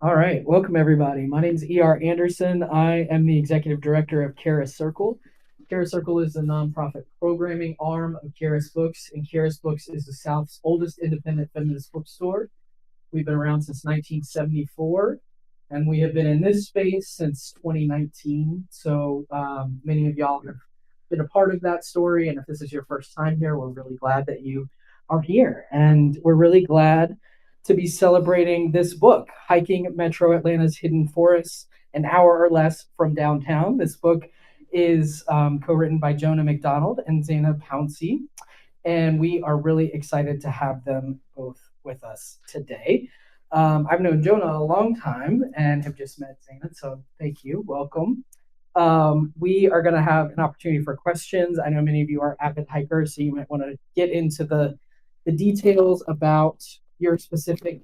All right, welcome everybody. My name is E.R. Anderson. I am the executive director of Charis Circle. Charis Circle is the nonprofit programming arm of Charis Books, and Charis Books is the South's oldest independent feminist bookstore. We've been around since 1974, and we have been in this space since 2019. So many of y'all have been a part of that story, and if this is your first time here, we're really glad that you are here, and we're really glad to be celebrating this book, Hiking Metro Atlanta's Hidden Forests, an hour or less from downtown. This book is co-written by Jonah McDonald and Zana Pouncey, and we are really excited to have them both with us today. I've known Jonah a long time and have just met Zana, so thank you. Welcome. We are going to have an opportunity for questions. I know many of you are avid hikers, so you might want to get into the details about your specific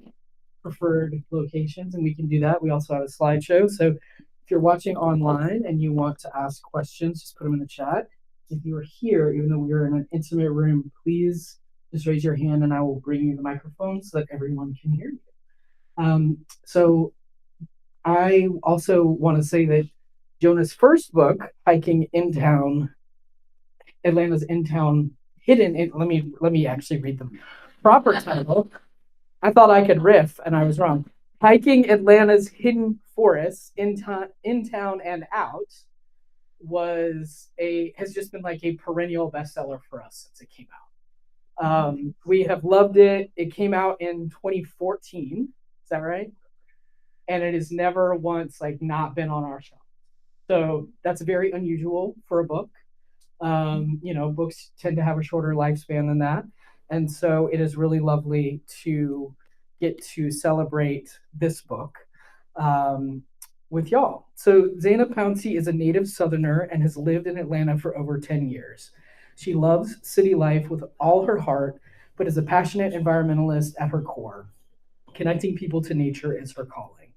preferred locations, and we can do that. We also have a slideshow. So if you're watching online and you want to ask questions, just put them in the chat. If you are here, even though we're in an intimate room, please just raise your hand and I will bring you the microphone so that everyone can hear you. So I also want to say that Jonah's first book, Hiking in Town, Atlanta's in town hidden. Let me actually read the proper title. I thought I could riff, and I was wrong. Hiking Atlanta's Hidden Forests in town and out has just been like a perennial bestseller for us since it came out. We have loved it. It came out in 2014. Is that right? And it has never once not been on our shelf. So that's very unusual for a book. Books tend to have a shorter lifespan than that. And so it is really lovely to get to celebrate this book with y'all. So Zana Pouncey is a native Southerner and has lived in Atlanta for over 10 years. She loves city life with all her heart, but is a passionate environmentalist at her core. Connecting people to nature is her calling.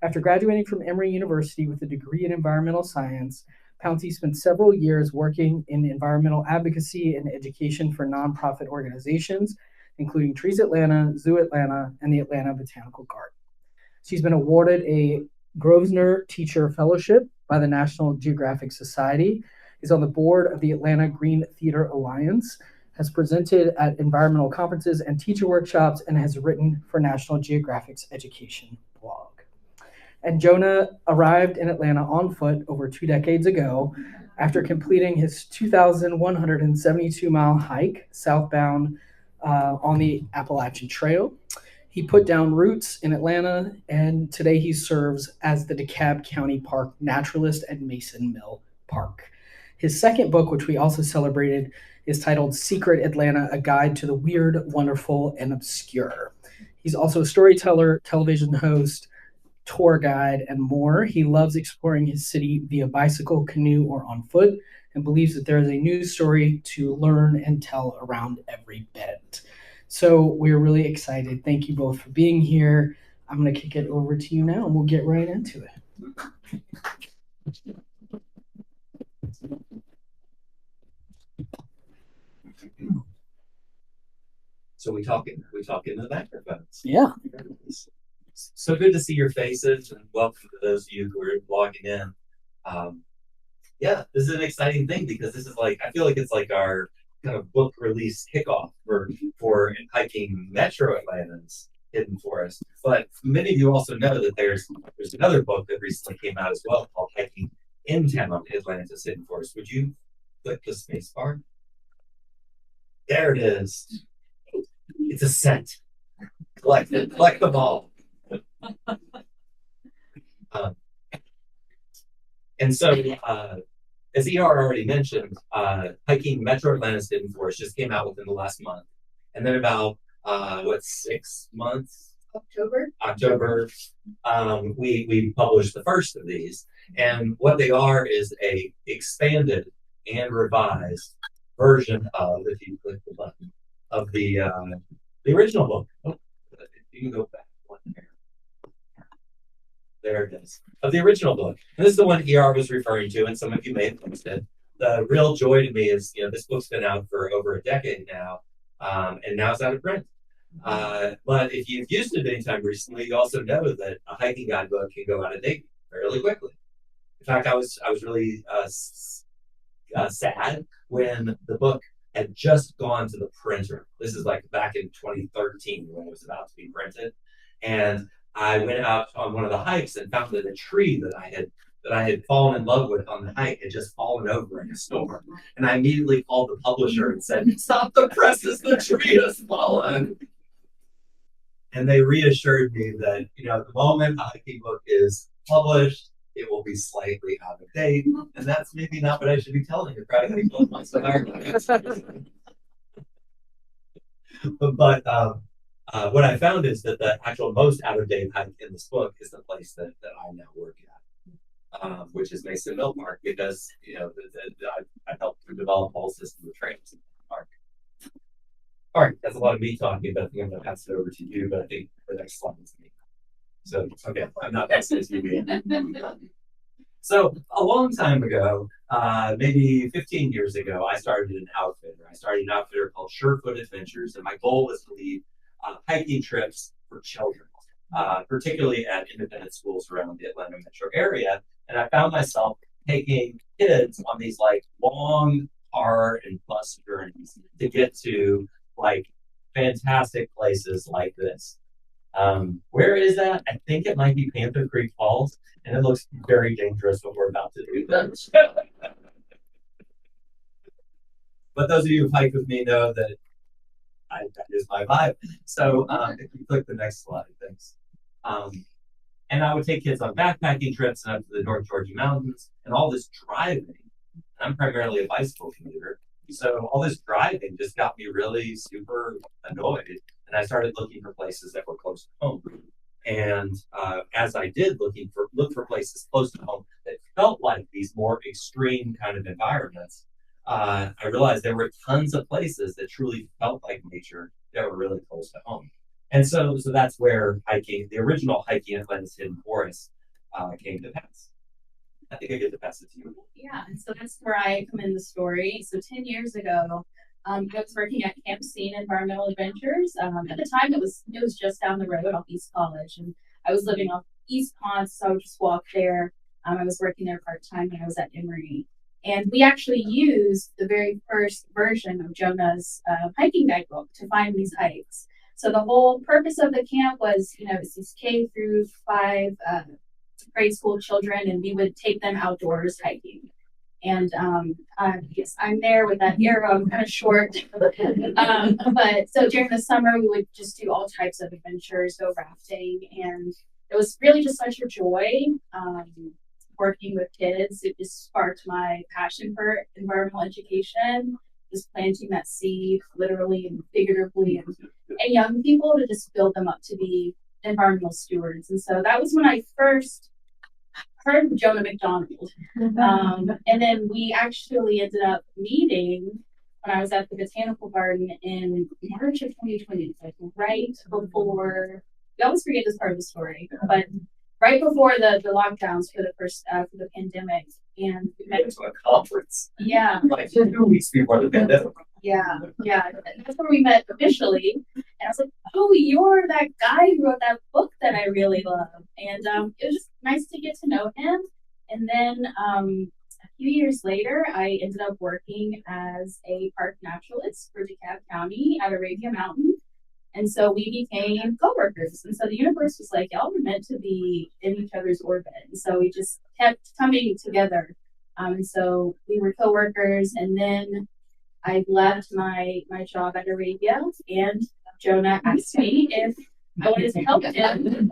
After graduating from Emory University with a degree in environmental science, Pouncey spent several years working in environmental advocacy and education for nonprofit organizations, including Trees Atlanta, Zoo Atlanta, and the Atlanta Botanical Garden. She's been awarded a Grosvenor Teacher Fellowship by the National Geographic Society, is on the board of the Atlanta Green Theater Alliance, has presented at environmental conferences and teacher workshops, and has written for National Geographic's education blog. And Jonah arrived in Atlanta on foot over 2 decades ago after completing his 2,172-mile hike southbound on the Appalachian Trail. He put down roots in Atlanta, and today he serves as the DeKalb County Park naturalist at Mason Mill Park. His second book, which we also celebrated, is titled Secret Atlanta, A Guide to the Weird, Wonderful, and Obscure. He's also a storyteller, television host, tour guide, and more. He loves exploring his city via bicycle, canoe, or on foot, and believes that there is a new story to learn and tell around every bend. So we're really excited. Thank you both for being here. I'm going to kick it over to you now, and we'll get right into it. So we talk in the microphones. Yeah. So good to see your faces, and welcome to those of you who are logging in. Yeah, this is an exciting thing because this is I feel like it's like our kind of book release kickoff for hiking Metro Atlanta's Hidden Forest. But many of you also know that there's another book that recently came out as well called Hiking in Town Atlanta's Hidden Forest. Would you click the space bar? There it is. It's a set. Collect them all. And so, as ER already mentioned, Hiking Metro Atlanta's Hidden Forest just came out within the last month. And then about, 6 months? October, we published the first of these. And what they are is a expanded and revised version of, if you click the button, of the original book. Oh, you can go back one there. There it is. Of the original book. And this is the one ER was referring to, and some of you may have noticed it. The real joy to me is, this book's been out for over a decade now, and now it's out of print. But if you've used it anytime recently, you also know that a hiking guidebook can go out of date fairly quickly. In fact, I was really sad when the book had just gone to the printer. This is like back in 2013 when it was about to be printed, and I went out on one of the hikes and found that a tree that I had fallen in love with on the hike had just fallen over in a storm. And I immediately called the publisher and said, "Stop the presses, the tree has fallen." And they reassured me that, the moment a hiking book is published, it will be slightly out of date. And that's maybe not what I should be telling a crowd of people. But what I found is that the actual most out of date hike in this book is the place that I now work at, which is Mason Mill Park, because I helped to develop a whole system of trails in the park. All right, that's a lot of me talking, but I think I'm going to pass it over to you. But I think the next slide is me. So, okay, I'm not passing it to you. So, a long time ago, maybe 15 years ago, I started an outfitter. I started an outfitter called Surefoot Adventures, and my goal was to lead hiking trips for children, particularly at independent schools around the Atlanta metro area. And I found myself taking kids on these like long car and bus journeys to get to like fantastic places like this. Where is that? I think it might be Panther Creek Falls, and it looks very dangerous what we're about to do. But those of you who hike with me know that that is my vibe. So if you click the next slide, thanks. And I would take kids on backpacking trips and up to the North Georgia mountains, and all this driving. I'm primarily a bicycle commuter, so all this driving just got me really super annoyed, and I started looking for places that were close to home. And as I did look for places close to home that felt like these more extreme kind of environments, I realized there were tons of places that truly felt like nature that were really close to home. And so that's where the original hiking Atlantis Hidden Forest, came to pass. I think I get to pass it to you. Yeah, and so that's where I come in the story. So 10 years ago, I was working at Camp Scene Environmental Adventures. At the time, it was just down the road off East College, and I was living off East Ponce, so I would just walk there. I was working there part-time when I was at Emory. And we actually used the very first version of Jonah's hiking guidebook to find these hikes. So the whole purpose of the camp was, it's these K through 5 grade school children, and we would take them outdoors hiking. And yes, I'm there with that arrow. I'm kind of short. But so during the summer, we would just do all types of adventures, go rafting. And it was really just such a joy working with kids. It just sparked my passion for environmental education, just planting that seed literally and figuratively, and young people to just build them up to be environmental stewards. And so that was when I first heard of Jonah McDonald. And then we actually ended up meeting when I was at the Botanical Garden in March of 2020, like right before, we always forget this part of the story, but right before the lockdowns for the pandemic. And we met to a conference. Yeah. Like 2 weeks before the pandemic. Yeah. That's where we met officially. And I was like, oh, you're that guy who wrote that book that I really love. And it was just nice to get to know him. And then a few years later, I ended up working as a park naturalist for DeKalb County at Arabia Mountain. And so we became coworkers. And so the universe was like, y'all were meant to be in each other's orbit. And so we just kept coming together. And so we were coworkers. And then I left my job at Arabia, and Jonah asked me if I wanted to help him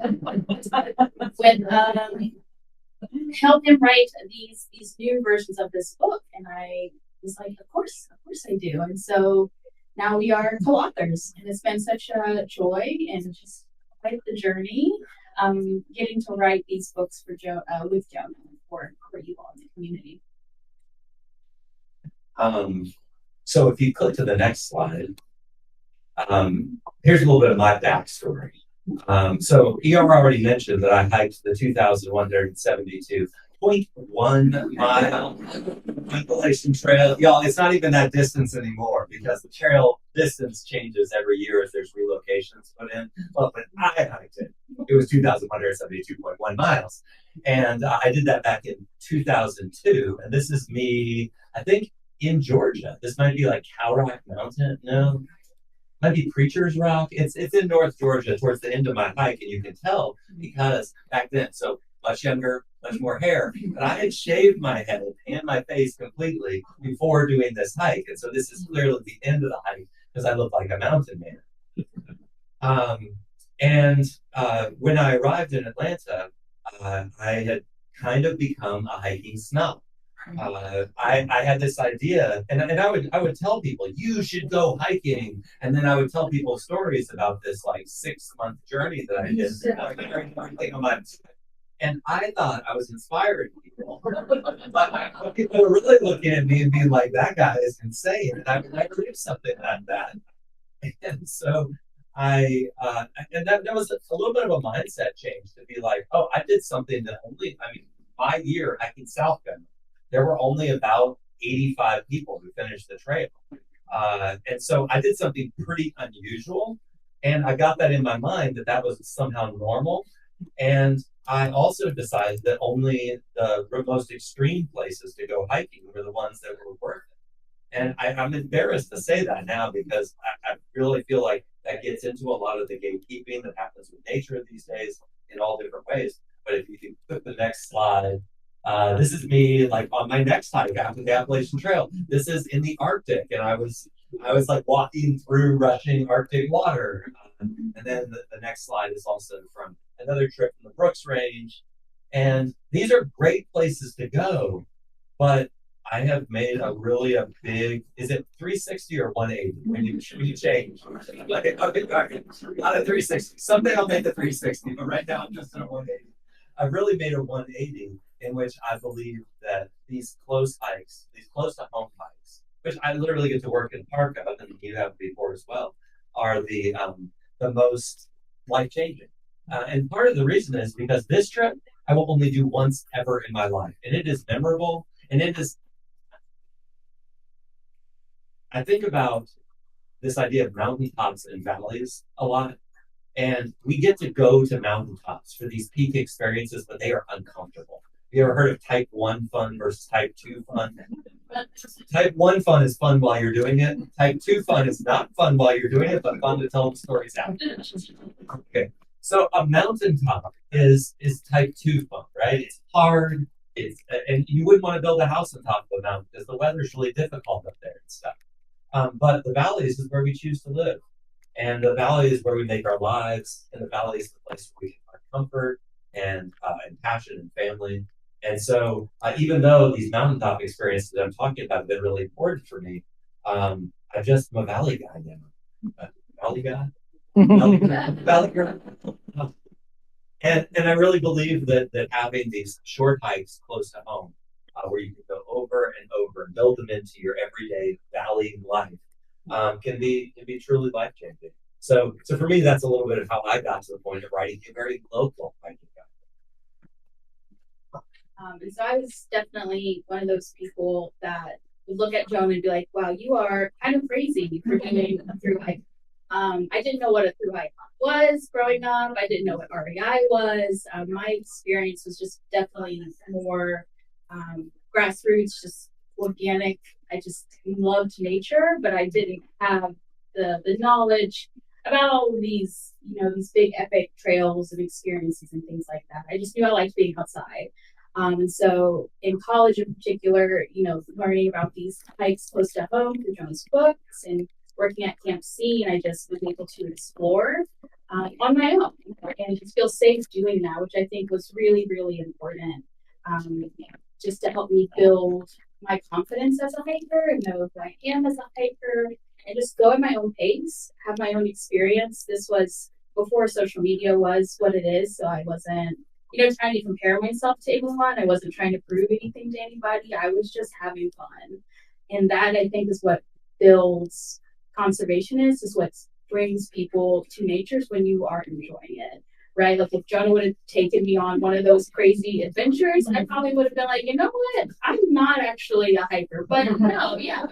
help him write these new versions of this book. And I was like, of course I do. And so now we are co-authors, and it's been such a joy and just quite the journey getting to write these books with Jonah for you all in the community. So if you click to the next slide, here's a little bit of my backstory. So ER already mentioned that I hiked the 2,172.1 mile Appalachian Trail, y'all, it's not even that distance anymore because the trail distance changes every year as there's relocations put in. Well, when I hiked it, it was 2,172.1 miles. And I did that back in 2002. And this is me, I think, in Georgia. This might be like Cow Rock Mountain. No, might be Preacher's Rock. It's in North Georgia towards the end of my hike. And you can tell because back then, so much younger, much more hair. But I had shaved my head and my face completely before doing this hike. And so this is clearly the end of the hike because I look like a mountain man. When I arrived in Atlanta, I had kind of become a hiking snob. I had this idea, and I would tell people you should go hiking, and then I would tell people stories about this like 6-month journey that I did. And I thought I was inspiring people, but people were really looking at me and being like, "That guy is insane," and I would never do something like that. And so that was a little bit of a mindset change to be like, "Oh, I did something that my year hiking South Bend, there were only about 85 people who finished the trail. And so I did something pretty unusual. And I got that in my mind that was somehow normal. And I also decided that only the most extreme places to go hiking were the ones that were worth it. And I'm embarrassed to say that now because I really feel like that gets into a lot of the gatekeeping that happens with nature these days in all different ways. But if you can put the next slide, this is me like on my next hike after the Appalachian Trail. This is in the Arctic, and I was like walking through rushing Arctic water. And then the next slide is also from another trip from the Brooks Range. And these are great places to go, but I have made a big, is it 360 or 180? When you change. Not a 360. Someday I'll make a 360, but right now I'm just in a 180. I've really made a 180 in which I believe that these close hikes, these close to home hikes, which I literally get to work in the park of, and you have before as well, are the most life-changing. And part of the reason is because this trip I will only do once ever in my life. And it is memorable. And I think about this idea of mountaintops and valleys a lot. And we get to go to mountaintops for these peak experiences, but they are uncomfortable. Have you ever heard of type 1 fun versus type 2 fun? Type 1 fun is fun while you're doing it. Type 2 fun is not fun while you're doing it, but fun to tell the stories after. Okay. So a mountaintop is type 2 fun, right? It's hard. And you wouldn't want to build a house on top of a mountain because the weather's really difficult up there and stuff. But the valleys is where we choose to live. And the valley is where we make our lives, and the valley is the place where we can find comfort and passion and family. And so even though these mountaintop experiences that I'm talking about have been really important for me, I'm a valley guy now. Valley guy? Valley girl. And I really believe that having these short hikes close to home, where you can go over and over and build them into your everyday valley life, can be truly life changing. So for me, that's a little bit of how I got to the point of writing a very local hiking guide. And so I was definitely one of those people that would look at Jonah and be like, "Wow, you are kind of crazy for doing a through hike." I didn't know what a through hike was growing up. I didn't know what REI was. My experience was just definitely more grassroots, just organic. I just loved nature, but I didn't have the knowledge about all of these, these big epic trails and experiences and things like that. I just knew I liked being outside. And so in college in particular, learning about these hikes close to home through Jonah's books and working at Camp C, and I just was able to explore on my own and just feel safe doing that, which I think was really, really important, just to help me build my confidence as a hiker and know who I am as a hiker and just go at my own pace, have my own experience. This was before social media was what it is, so I wasn't, trying to compare myself to anyone. I wasn't trying to prove anything to anybody. I was just having fun. And that, I think, is what builds conservationists, is what brings people to nature when you are enjoying it, right? Like if Jonah would have taken me on one of those crazy adventures, I probably would have been like, you know what? I'm not actually a hiker, but no, yeah,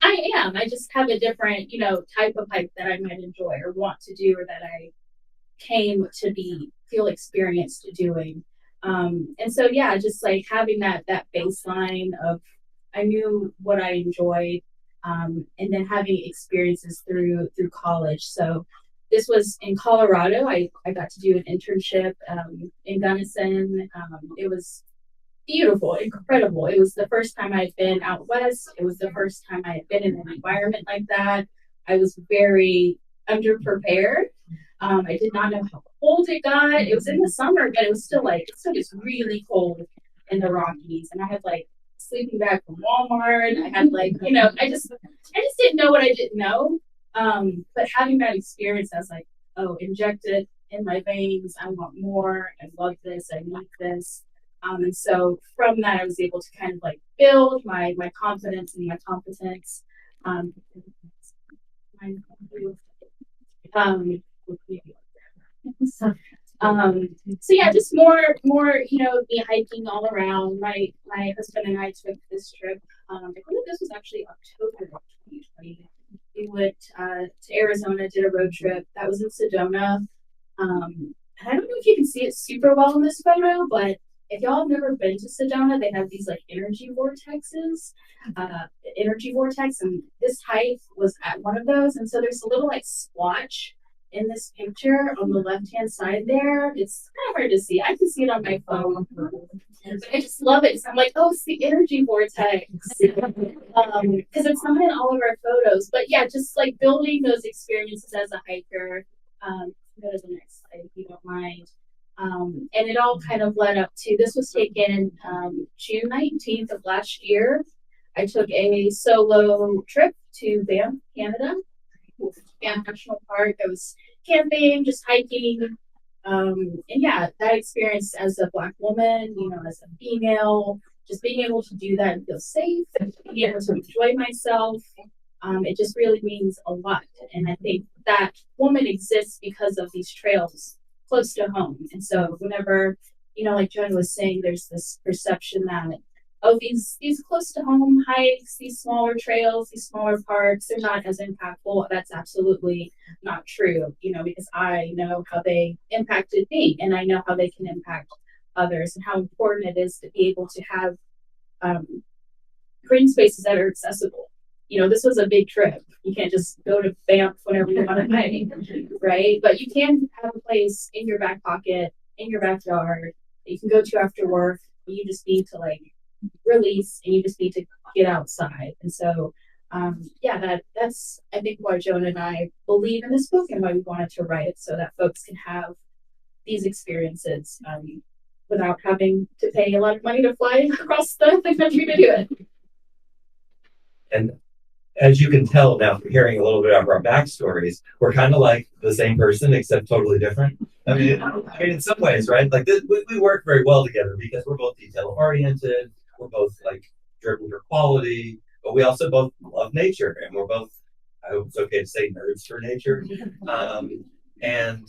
I am. I just have a different, type of hike that I might enjoy or want to do, or that I came to feel experienced doing. And so yeah, just like having that baseline of I knew what I enjoyed, and then having experiences through college. So this was in Colorado. I got to do an internship in Gunnison. It was beautiful, incredible. It was the first time I'd been out west. It was the first time I had been in an environment like that. I was very underprepared. I did not know how cold it got. It was in the summer, but it was still just really cold in the Rockies. And I had like sleeping bag from Walmart. I had I just didn't know what I didn't know. But having that experience, I was like, oh, inject it in my veins. I want more. I love this. I need this. And so from that, I was able to kind of like build my confidence and my competence. So, yeah, just more, me hiking all around. My husband and I took this trip. I believe this was actually October of 2020. We went to Arizona, did a road trip. That was in Sedona. And I don't know if you can see it super well in this photo, but if y'all have never been to Sedona, they have these like energy vortex, and this hike was at one of those. And so there's a little like splotch in this picture on the left-hand side there. It's kind of hard to see. I can see it on my phone. But I just love it. So I'm like, oh, it's the energy vortex. Because it's not in all of our photos. But yeah, just like building those experiences as a hiker. Go to the next slide if you don't mind. And it all kind of led up to, this was taken June 19th of last year. I took a solo trip to Banff, Canada, Banff National Park. I was camping, just hiking. And yeah, that experience as a Black woman, as a female, just being able to do that and feel safe, and being able to enjoy myself. It just really means a lot. And I think that woman exists because of these trails close to home. And so whenever, like Jonah was saying, there's this perception that, oh, these close to home hikes, these smaller trails, these smaller parks, they're not as impactful. That's absolutely not true, because I know how they impacted me, and I know how they can impact others, and how important it is to be able to have green spaces that are accessible. This was a big trip. You can't just go to Banff whenever you want to hike, right? But you can have a place in your back pocket, in your backyard, that you can go to after work. You just need to like release, and you just need to get outside. And so, that's I think why Jonah and I believe in this book, and why we wanted to write it, so that folks can have these experiences without having to pay a lot of money to fly across the country to do it. And as you can tell now from hearing a little bit of our backstories, we're kind of like the same person, except totally different. I mean, in some ways, right? Like we work very well together because we're both detail oriented. We're both like driven for quality, but we also both love nature, and we're both, I hope it's okay to say, nerds for nature. And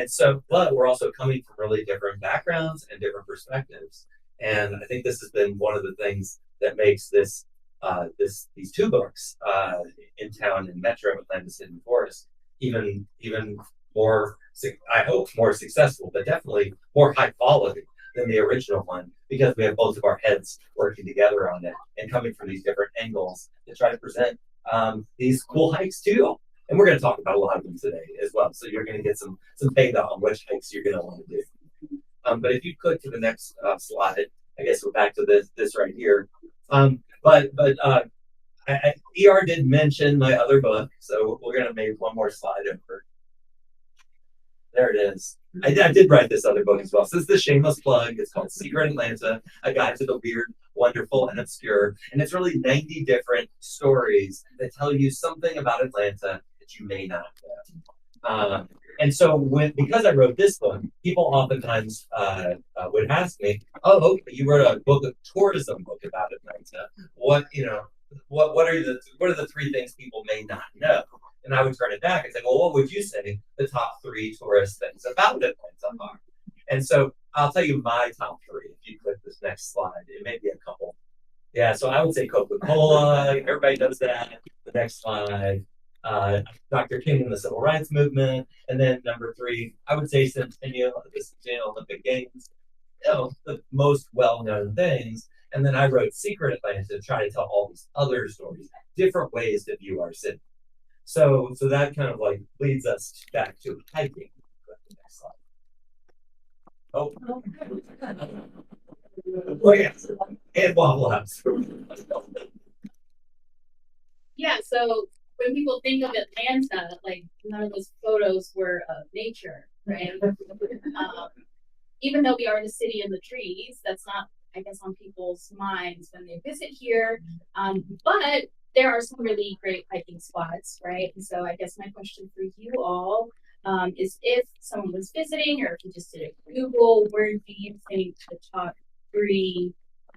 so, but we're also coming from really different backgrounds and different perspectives. And I think this has been one of the things that makes these two books, In Town and Metro Atlantis Hidden Forest, even more, I hope, more successful, but definitely more high quality than the original one, because we have both of our heads working together on it and coming from these different angles to try to present these cool hikes to you. And we're going to talk about a lot of them today as well. So you're going to get some data on which hikes you're going to want to do. But if you click to the next slide, I guess we're back to this right here. But ER did mention my other book, so we're going to make one more slide over. There it is. I did write this other book as well. So this is the shameless plug. It's called Secret Atlanta, A Guide to the Weird, Wonderful, and Obscure. And it's really 90 different stories that tell you something about Atlanta that you may not know. And so because I wrote this book, people oftentimes would ask me, oh, okay, you wrote a tourism book about Atlanta. What are the three things people may not know? And I would turn it back and say, well, what would you say the top three tourist things about Atlanta are? And so I'll tell you my top three if you click this next slide. It may be a couple Yeah, so I would say Coca-Cola. Everybody knows that. The next slide, Dr. King and the Civil Rights Movement, and then number three, I would say the Centennial Olympic Games. The most well-known things. And then I wrote Secret Atlanta to try to tell all these other stories, different ways to view our city. So that kind of like leads us back to hiking. The next slide. Oh. Oh, yes. And Waffle House. Yeah, so when people think of Atlanta, like none of those photos were of nature, right? Even though we are the city of the trees, that's not, I guess, on people's minds when they visit here. But there are some really great hiking spots, right? And so I guess my question for you all is if someone was visiting or if you just did a Google, where do you think the top 3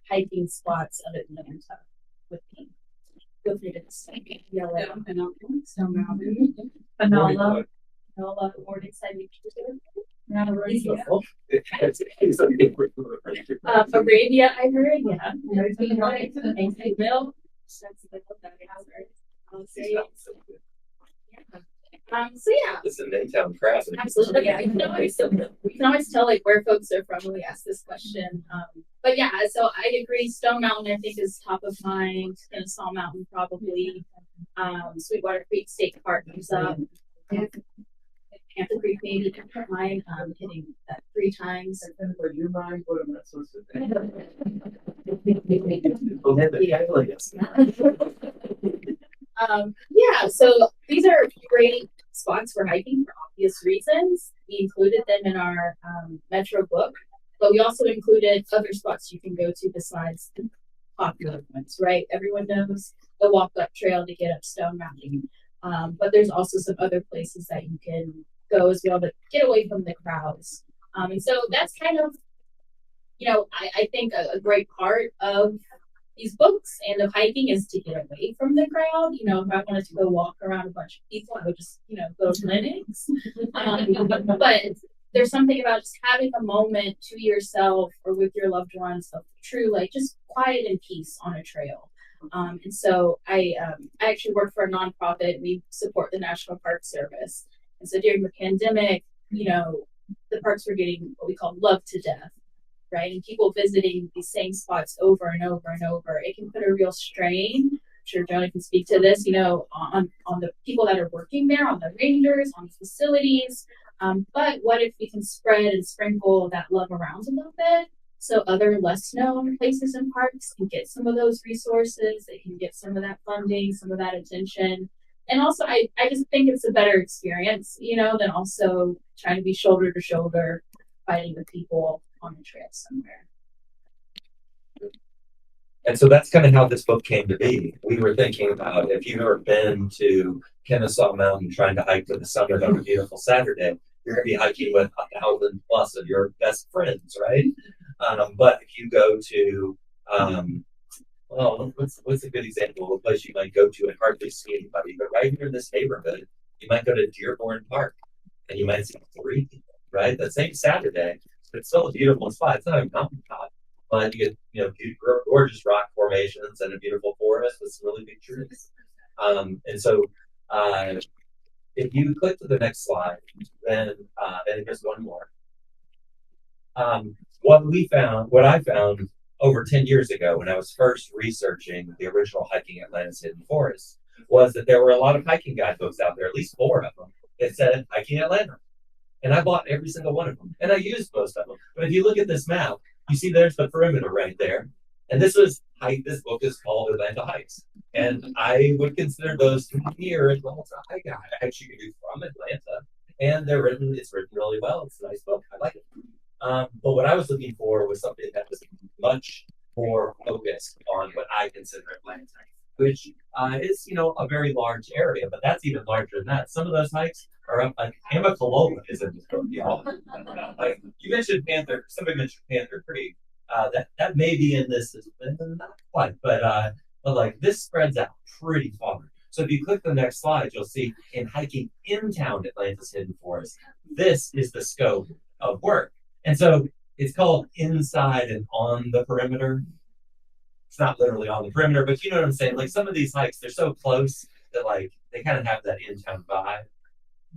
hiking spots of Atlanta would be? Feel free to say Yellow, Stone Mountain, Panola, Morningside, Arabia, I heard, yeah. So yeah, It's a Maytown crowd. absolutely. Yeah, we can always tell like where folks are from when we ask this question. But yeah, so I agree. Stone Mountain, I think, is top of mind. Kennesaw Mountain, probably. Sweetwater Creek State Park comes up. Panther Creek, maybe mine. Hitting that 3 times. Would you mind what am I supposed to Yeah, so these are great spots for hiking for obvious reasons. We included them in our Metro book, but we also included other spots you can go to besides the popular ones, right? Everyone knows the walk up trail to get up Stone Mountain. But there's also some other places that you can go as well to get away from the crowds. And so that's kind of, I think a great part of these books and of hiking is to get away from the crowd. If I wanted to go walk around a bunch of people, I would just, go to Linux. But there's something about just having a moment to yourself or with your loved ones of true, like just quiet and peace on a trail. And so I actually work for a nonprofit. We support the National Park Service. And so during the pandemic, the parks were getting what we call loved to death, right? And people visiting these same spots over and over and over, it can put a real strain. I'm sure Jonah can speak to this, on the people that are working there, on the rangers, on the facilities. But what if we can spread and sprinkle that love around a little bit? So other less known places and parks can get some of those resources. They can get some of that funding, some of that attention. And also, I just think it's a better experience, than also trying to be shoulder to shoulder fighting with people on the trail somewhere. And so that's kind of how this book came to be. We were thinking about if you've ever been to Kennesaw Mountain trying to hike to the summit on a beautiful Saturday, you're going to be hiking with 1,000 plus of your best friends, right? But if you go to, what's a good example of a place you might go to and hardly see anybody, but right here in this neighborhood, you might go to Dearborn Park and you might see 3 people, right? The same Saturday, but it's still a beautiful spot. It's not a mountaintop, but you get, gorgeous rock formations and a beautiful forest with some really big trees. And so, if you click to the next slide, then there's one more. What I found over 10 years ago when I was first researching the original Hiking Atlanta's Hidden Forest was that there were a lot of hiking guidebooks out there, at least 4 of them, that said Hiking Atlanta. And I bought every single one of them. And I used most of them. But if you look at this map, you see there's the perimeter right there. And this book is called Atlanta Hikes. And I would consider those near Atlanta hike. I actually can do from Atlanta. And it's written really well. It's a nice book. I like it. But what I was looking for was something that was much more focused on what I consider Atlanta, which is, a very large area, but that's even larger than that. Some of those hikes are up, like Amicalola is in y'all. Like you mentioned Panther, somebody mentioned Panther Creek. That may be in this, not quite, but like this spreads out pretty far. So if you click the next slide, you'll see in hiking in town Atlanta's Hidden Forest, this is the scope of work. And so it's called Inside and On the Perimeter. it's not literally on the perimeter, but you know what I'm saying? Like some of these hikes, they're so close that like they kind of have that in-town vibe.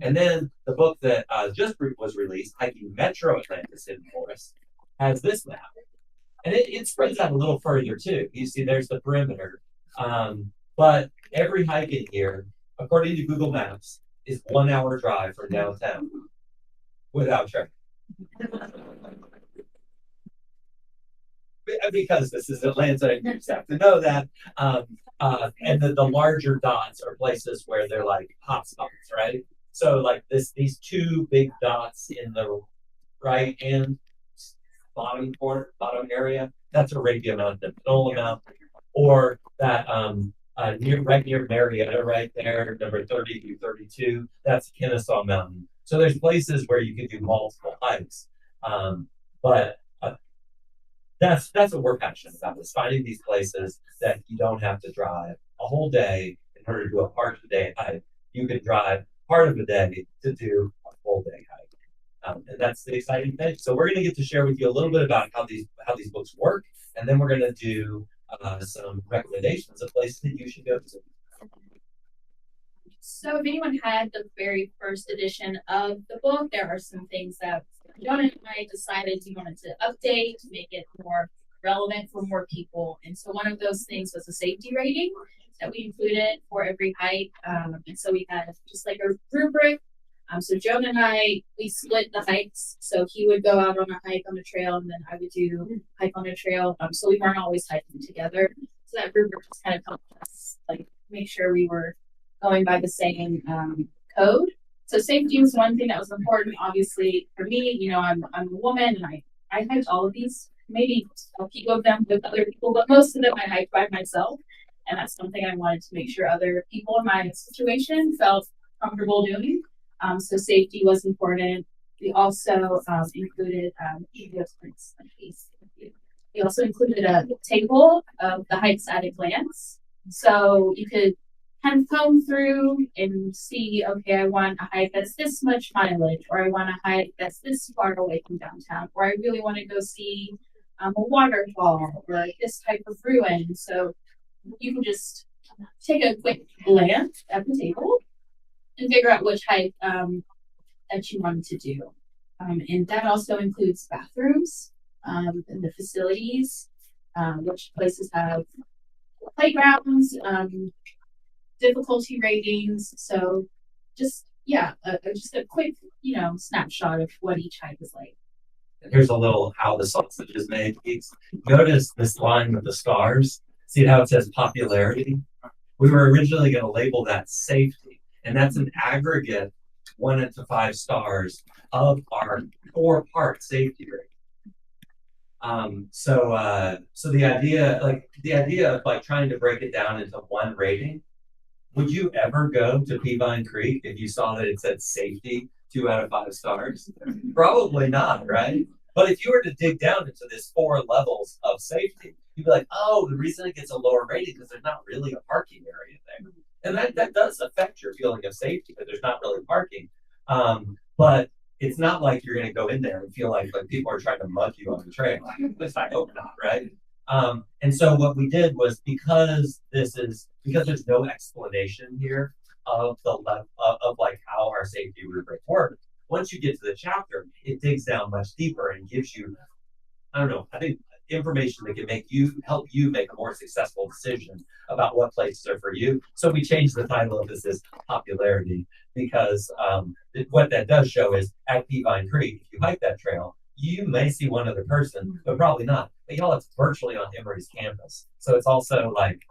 And then the book that just was released, Hiking Metro Atlantis Hidden Forest, has this map. And it spreads out a little further too. You see, there's the perimeter. But every hike in here, according to Google Maps, is 1 hour drive from downtown without traffic. Because this is Atlanta, and you just have to know that. And the larger dots are places where they're like hotspots, right? So like these two big dots in the right hand bottom corner, bottom area, that's Arabia Mountain, Panola Mountain, or that right near Marietta, right there, number 30 through 32, that's Kennesaw Mountain. So there's places where you can do multiple hikes, but that's what we're passionate about, is finding these places that you don't have to drive a whole day in order to do a part of the day hike. You can drive part of the day to do a full day hike. And that's the exciting thing. So we're going to get to share with you a little bit about how these books work, and then we're going to do some recommendations of places that you should go to. So if anyone had the very first edition of the book, there are some things that Jonah and I decided we wanted to update to make it more relevant for more people. And so one of those things was a safety rating that we included for every hike. And so we had just like a rubric. So Jonah and I, we split the hikes. So he would go out on a hike on a trail, and then I would do hike on a trail. So we weren't always hiking together. So that rubric just kind of helped us like make sure we were going by the same code. So safety was one thing that was important. Obviously, for me, you know, I'm a woman, and I hiked all of these, maybe a few of them with other people, but most of them I hiked by myself. And that's something I wanted to make sure other people in my situation felt comfortable doing. So safety was important. We also included we also included a table of the hikes at a glance. So you could kind of comb through and see, okay, I want a hike that's this much mileage, or I want a hike that's this far away from downtown, or I really want to go see a waterfall or this type of ruin. So you can just take a quick glance at the table and figure out which hike that you want to do. And that also includes bathrooms and the facilities, which places have playgrounds, difficulty ratings. So just a quick, snapshot of what each hike is like. And here's a little how the sausage is made. Notice this line with the stars. See how it says popularity? We were originally going to label that safety, and that's an aggregate 1 to 5 stars of our 4-part safety rating. So the idea of like trying to break it down into one rating. Would you ever go to Peavine Creek if you saw that it said safety 2 out of 5 stars? Probably not, right? But if you were to dig down into this 4 levels of safety, you'd be like, oh, the reason it gets a lower rating because there's not really a parking area there. And that does affect your feeling of safety because there's not really parking. But it's not like you're going to go in there and feel like people are trying to mug you on the trail. At least I hope not, right? And so what we did was because there's no explanation here of like how our safety rubric works. Once you get to the chapter, it digs down much deeper and gives you, I think information that can help you make a more successful decision about what places are for you. So we changed the title of this as popularity because what that does show is at Peavine Creek, if you hike that trail, you may see one other person, but probably not. But y'all, it's virtually on Emory's campus. So it's also like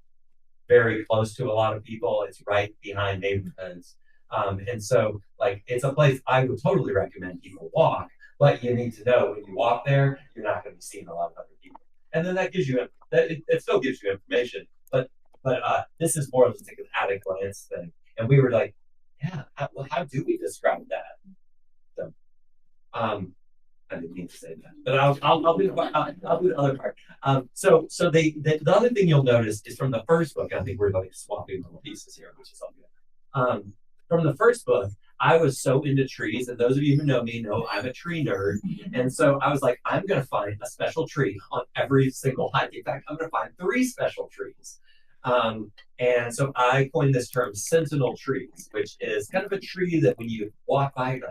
very close to a lot of people. It's right behind neighborhoods. And so like it's a place I would totally recommend people walk, but you need to know when you walk there, you're not going to be seeing a lot of other people. And then that gives you, it still gives you information, but this is more of like an at a glance thing. And we were like, yeah, how do we describe that? So, I didn't mean to say that, but I'll do the other part. So the other thing you'll notice is from the first book. I think we're like swapping little pieces here, which is all good. From the first book, I was so into trees, and those of you who know me know I'm a tree nerd. And so I was like, I'm going to find a special tree on every single hike. In fact, I'm going to find 3 special trees. And so I coined this term sentinel trees, which is kind of a tree that when you walk by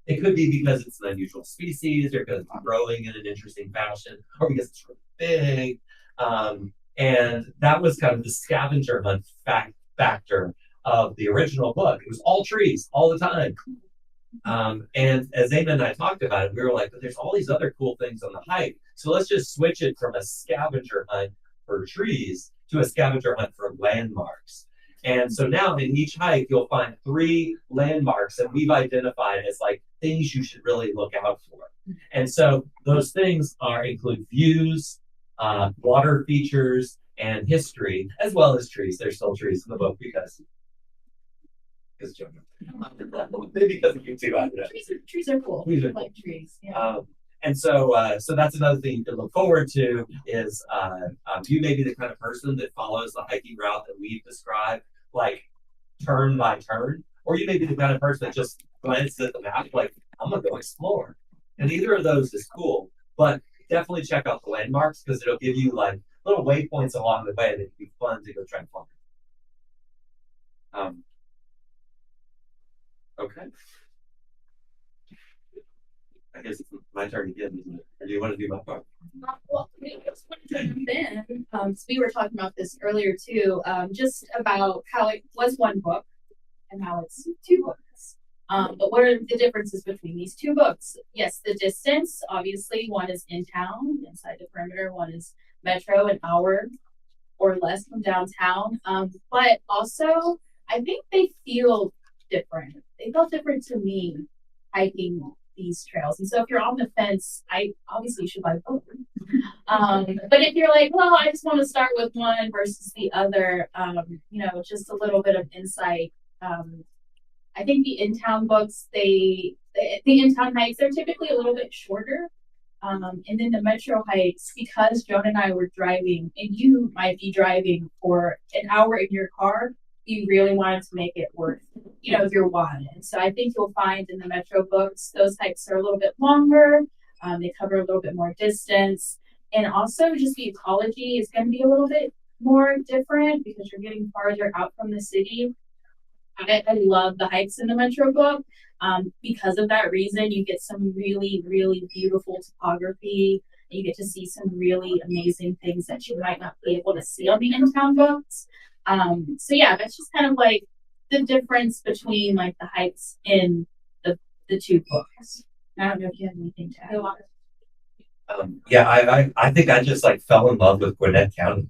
it could be because it's an unusual species or because it's growing in an interesting fashion or because it's really big. And that was kind of the scavenger hunt factor of the original book. It was all trees all the time. And as Zana and I talked about it, we were like, but there's all these other cool things on the hike. So let's just switch it from a scavenger hunt for trees to a scavenger hunt for landmarks. And so now in each hike, you'll find 3 landmarks that we've identified as like things you should really look out for. And so those things include views, water features, and history, as well as trees. There's still trees in the book because Jonah. Maybe because of you too. I don't know. Trees are cool. Trees are like trees. Yeah. And so that's another thing to look forward to is you may be the kind of person that follows the hiking route that we've described, like turn by turn, or you may be the kind of person that just glances at the map, like I'm gonna go explore. And either of those is cool, but definitely check out the landmarks because it'll give you like little waypoints along the way that can be fun to go try and find. Okay. I guess it's my turn again, isn't it? Or do you want to do my part? Well, I just wanted to jump in. So we were talking about this earlier too, just about how it was 1 book and now it's 2 books. But what are the differences between these 2 books? Yes, the distance, obviously, one is in town, inside the perimeter, one is metro, an hour or less from downtown. But also, I think they feel different. They felt different to me hiking these trails. And so if you're on the fence, I obviously should buy both. But if you're like, well, I just want to start with one versus the other, just a little bit of insight. I think the in-town books, the in-town hikes, they're typically a little bit shorter. And then the metro hikes, because Jonah and I were driving, and you might be driving for an hour in your car, you really wanted to make it worth, your while. And so I think you'll find in the metro books, those hikes are a little bit longer. They cover a little bit more distance. And also just the ecology is going to be a little bit more different because you're getting farther out from the city. I love the hikes in the metro book. Because of that reason, you get some really, really beautiful topography. You get to see some really amazing things that you might not be able to see on the in-town books. So yeah, that's just kind of like the difference between like the hikes in the 2 books. I don't know if you have anything to add. I think I just like fell in love with Gwinnett County.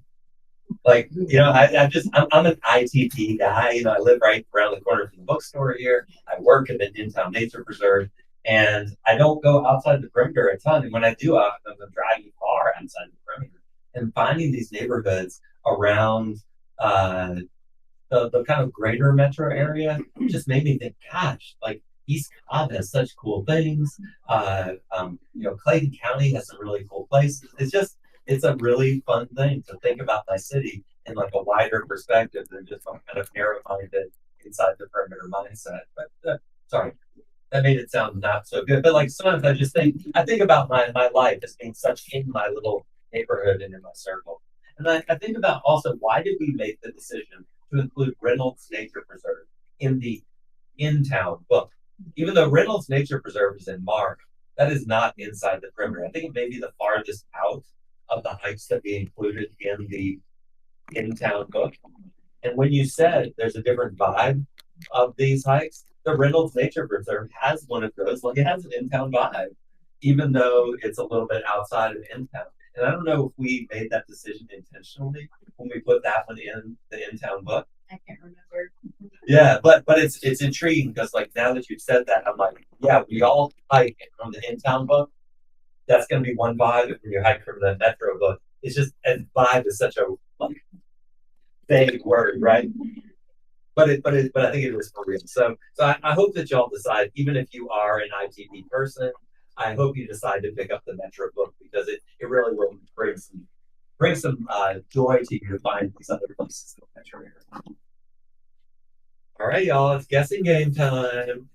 Like, I'm an ITP guy. I live right around the corner from the bookstore here. I work at an in-town nature preserve, and I don't go outside the perimeter a ton. And when I do, I'm driving far outside the perimeter and finding these neighborhoods around the kind of greater metro area just made me think, gosh, like East Cobb has such cool things. Clayton County has some really cool places. It's a really fun thing to think about my city in like a wider perspective than just some kind of narrow-minded inside the perimeter mindset. But sorry, that made it sound not so good. But like sometimes I think about my life as being such in my little neighborhood and in my circle. And I think about also why did we make the decision to include Reynolds Nature Preserve in the in-town book? Even though Reynolds Nature Preserve is in Mark, that is not inside the perimeter. I think it may be the farthest out of the hikes that we included in the in-town book. And when you said there's a different vibe of these hikes, the Reynolds Nature Preserve has one of those. Like it has an in-town vibe, even though it's a little bit outside of in-town. And I don't know if we made that decision intentionally when we put that one in the in-town book. I can't remember. Yeah, but it's intriguing because like now that you've said that, I'm like, yeah, we all hike from the in-town book. That's going to be one vibe. When you hike from the metro book, it's just, and vibe is such a like vague word, right? But I think it was for real. So I hope that y'all decide, even if you are an ITP person, I hope you decide to pick up the metro book because it really will bring some joy to you to find these other places in the metro area. All right, y'all, it's guessing game time.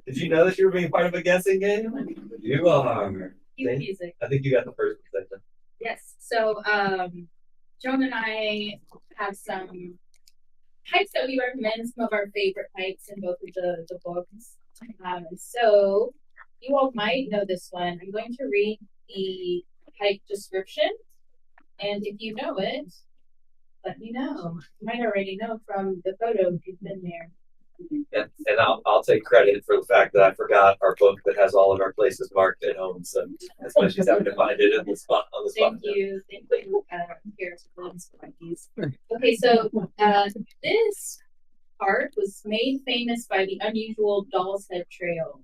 Did you know that you were being part of a guessing game? You are. Cue music. I think you got the first one. Yes. So, Joan and I have some hikes that we recommend, some of our favorite hikes in both of the books. So, you all might know this one. I'm going to read the hike description, and if you know it, let me know. You might already know from the photo if you've been there. And I'll take credit for the fact that I forgot our book that has all of our places marked at home. So that's why she's having to find it in the spot on the spot. Thank you. Here's these. Okay, so this park was made famous by the unusual Doll's Head Trail.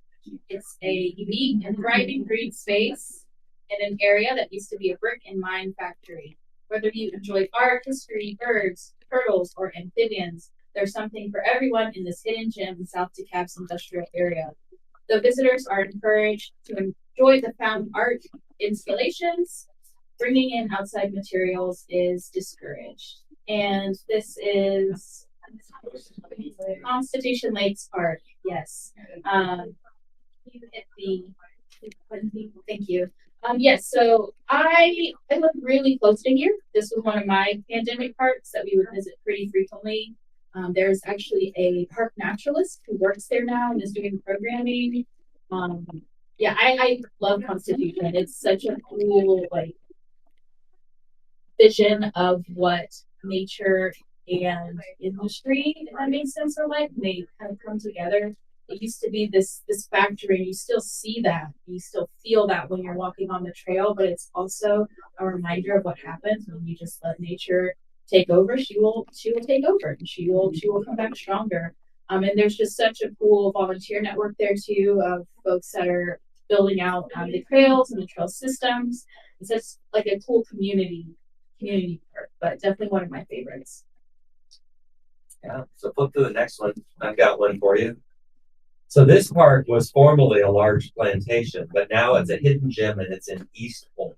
It's a unique and thriving green space in an area that used to be a brick and mine factory. Whether you enjoy art, history, birds, turtles, or amphibians, there's something for everyone in this hidden gem in South DeKalb's industrial area. The visitors are encouraged to enjoy the found art installations. Bringing in outside materials is discouraged. And this is Constitution Lakes Park. Yes. You hit thank you. Yes, so I live really close to here. This was one of my pandemic parks that we would visit pretty frequently. There's actually a park naturalist who works there now and is doing programming. Yeah, I love Constitution. It's such a cool vision of what nature and industry, if that makes sense, are like. They kind of come together. It used to be this factory, and you still see that. You still feel that when you're walking on the trail, but it's also a reminder of what happens when you just let nature take over. She will take over, and she will come back stronger. And there's just such a cool volunteer network there too of folks that are building out the trails and the trail systems. It's just like a cool community park, but definitely one of my favorites. Yeah. So flip to the next one. I've got one for you. So this park was formerly a large plantation, but now it's a hidden gem and it's in East Point.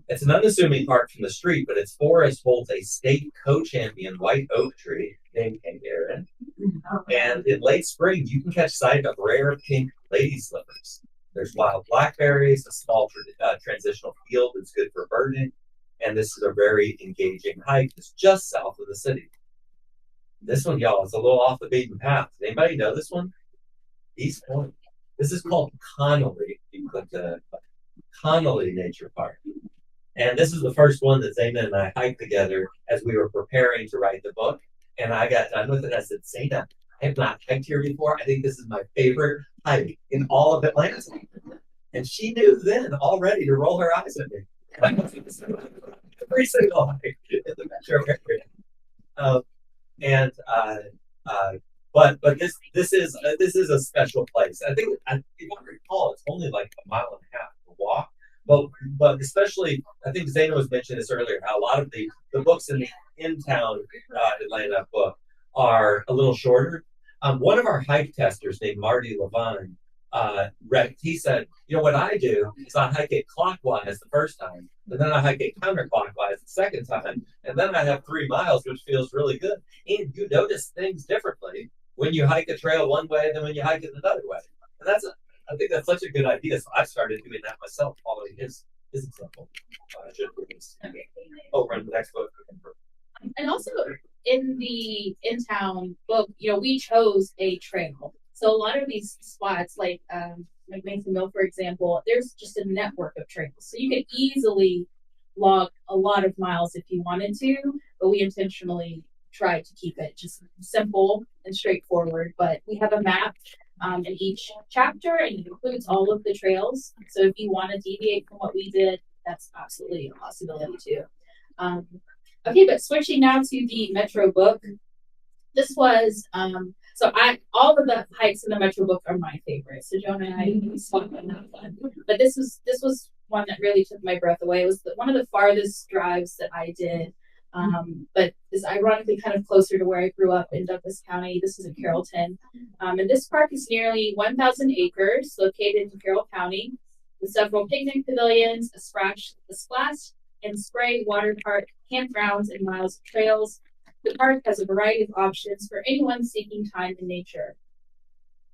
It's an unassuming park from the street, but its forest holds a state co-champion white oak tree named Kangaroo. And in late spring, you can catch sight of rare pink lady slippers. There's wild blackberries, a small transitional field that's good for birding, and this is a very engaging hike that's just south of the city. This one, y'all, is a little off the beaten path. Does anybody know this one? East Point. This is called Connolly. You click the Connolly Nature Park. And this is the first one that Zana and I hiked together as we were preparing to write the book. And I got done with it. I said, Zana, I have not hiked here before. I think this is my favorite hike in all of Atlanta. And she knew then already to roll her eyes at me. Every single hike in the metro area. But this is a special place. I think, if I recall, it's only like a mile and a half to walk. But especially, I think Zana was mentioning this earlier, how a lot of the books in the in-town Atlanta book are a little shorter. One of our hike testers named Marty Levine, he said, what I do is I hike it clockwise the first time, and then I hike it counterclockwise the second time, and then I have 3 miles, which feels really good. And you notice things differently when you hike a trail one way than when you hike it another way. And I think that's such a good idea. So I started doing that myself, following his example. Run the next book. And also in the in-town book, we chose a trail. So a lot of these spots, like Mason Mill, for example, there's just a network of trails. So you could easily log a lot of miles if you wanted to, but we intentionally tried to keep it just simple and straightforward. But we have a map in each chapter, and it includes all of the trails. So if you want to deviate from what we did, that's absolutely a possibility too. Okay, but switching now to the Metro book. This was all of the hikes in the Metro book are my favorite. So Jonah and I swapped on that one. But this was one that really took my breath away. It was one of the farthest drives that I did. But is ironically kind of closer to where I grew up in Douglas County. This is in Carrollton. And this park is nearly 1,000 acres located in Carroll County with several picnic pavilions, a splash and spray water park, campgrounds, and miles of trails. The park has a variety of options for anyone seeking time in nature.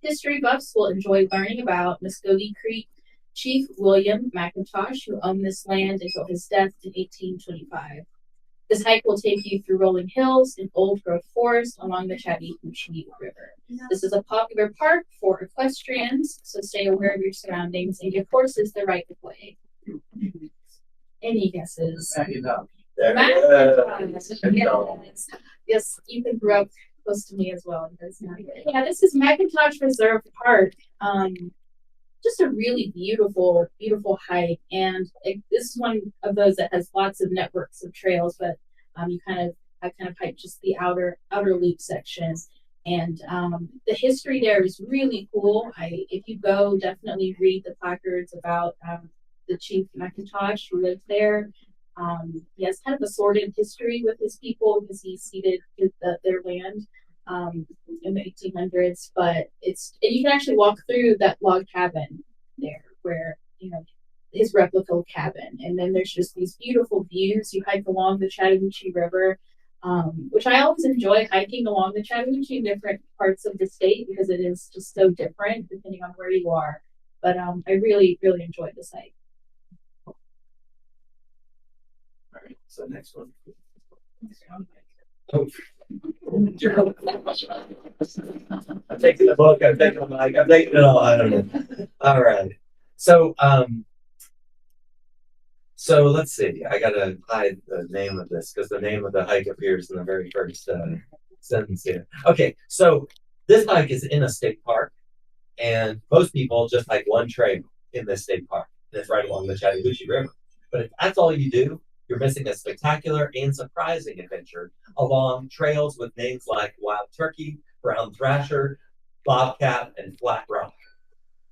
History buffs will enjoy learning about Muskogee Creek Chief William McIntosh, who owned this land until his death in 1825. This hike will take you through rolling hills and old-growth forest along the Chattahoochee River. This is a popular park for equestrians, so stay aware of your surroundings and give horses the right of way. Any guesses? Yes. Yes, Ethan grew up close to me as well. Yeah, this is McIntosh Reserve Park. Just a really beautiful, beautiful hike, and this is one of those that has lots of networks of trails. But I kind of hiked just the outer loop sections, and the history there is really cool. If you go, definitely read the placards about the Chief McIntosh who lived there. He has kind of a sordid history with his people because he ceded their land in the 1800s, but and you can actually walk through that log cabin there where, his replica cabin. And then there's just these beautiful views. You hike along the Chattahoochee River, which I always enjoy hiking along the Chattahoochee in different parts of the state because it is just so different depending on where you are. But I really, really enjoyed this hike. All right, so next one. Oh. I'm taking the book, I'm taking the mic, I'm taking it all. I don't know. All right. So let's see. I gotta hide the name of this because the name of the hike appears in the very first sentence here. Okay, so this hike is in a state park, and most people just hike one trail in this state park, and it's right along the Chattahoochee River. But if that's all you do, you're missing a spectacular and surprising adventure along trails with names like Wild Turkey, Brown Thrasher, Bobcat, and Flat Rock.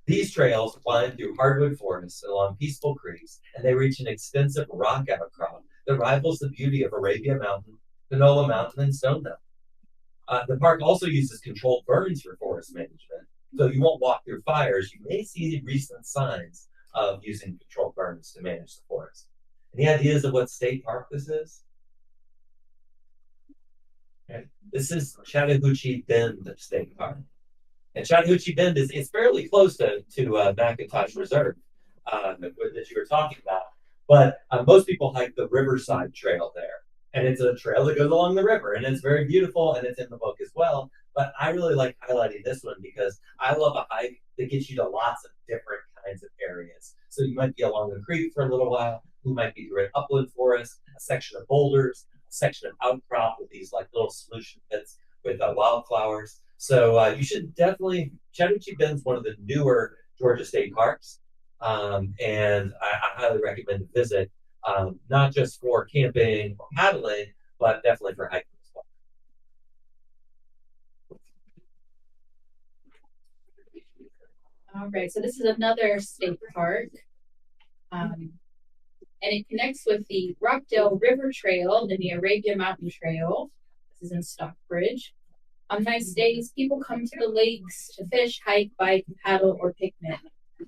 These trails wind through hardwood forests and along peaceful creeks, and they reach an extensive rock outcrop that rivals the beauty of Arabia Mountain, Panola Mountain, and Stone Mountain. The park also uses controlled burns for forest management, so you won't walk through fires. You may see recent signs of using controlled burns to manage the forest. Any ideas of what state park this is? Okay. This is Chattahoochee Bend State Park. And Chattahoochee Bend is fairly close to McIntosh Reserve that you were talking about. But most people hike the Riverside Trail there. And it's a trail that goes along the river. And it's very beautiful, and it's in the book as well. But I really like highlighting this one because I love a hike that gets you to lots of different kinds of areas. So you might be along the creek for a little while. You might be through an upland forest, a section of boulders, a section of outcrop with these like little solution pits with wildflowers. So you should definitely, Chattahoochee Bend's one of the newer Georgia state parks. And I highly recommend to visit, not just for camping or paddling, but definitely for hiking as well. All right, so this is another state park. And it connects with the Rockdale River Trail and the Arabia Mountain Trail. This is in Stockbridge. On nice days, people come to the lakes to fish, hike, bike, paddle, or picnic.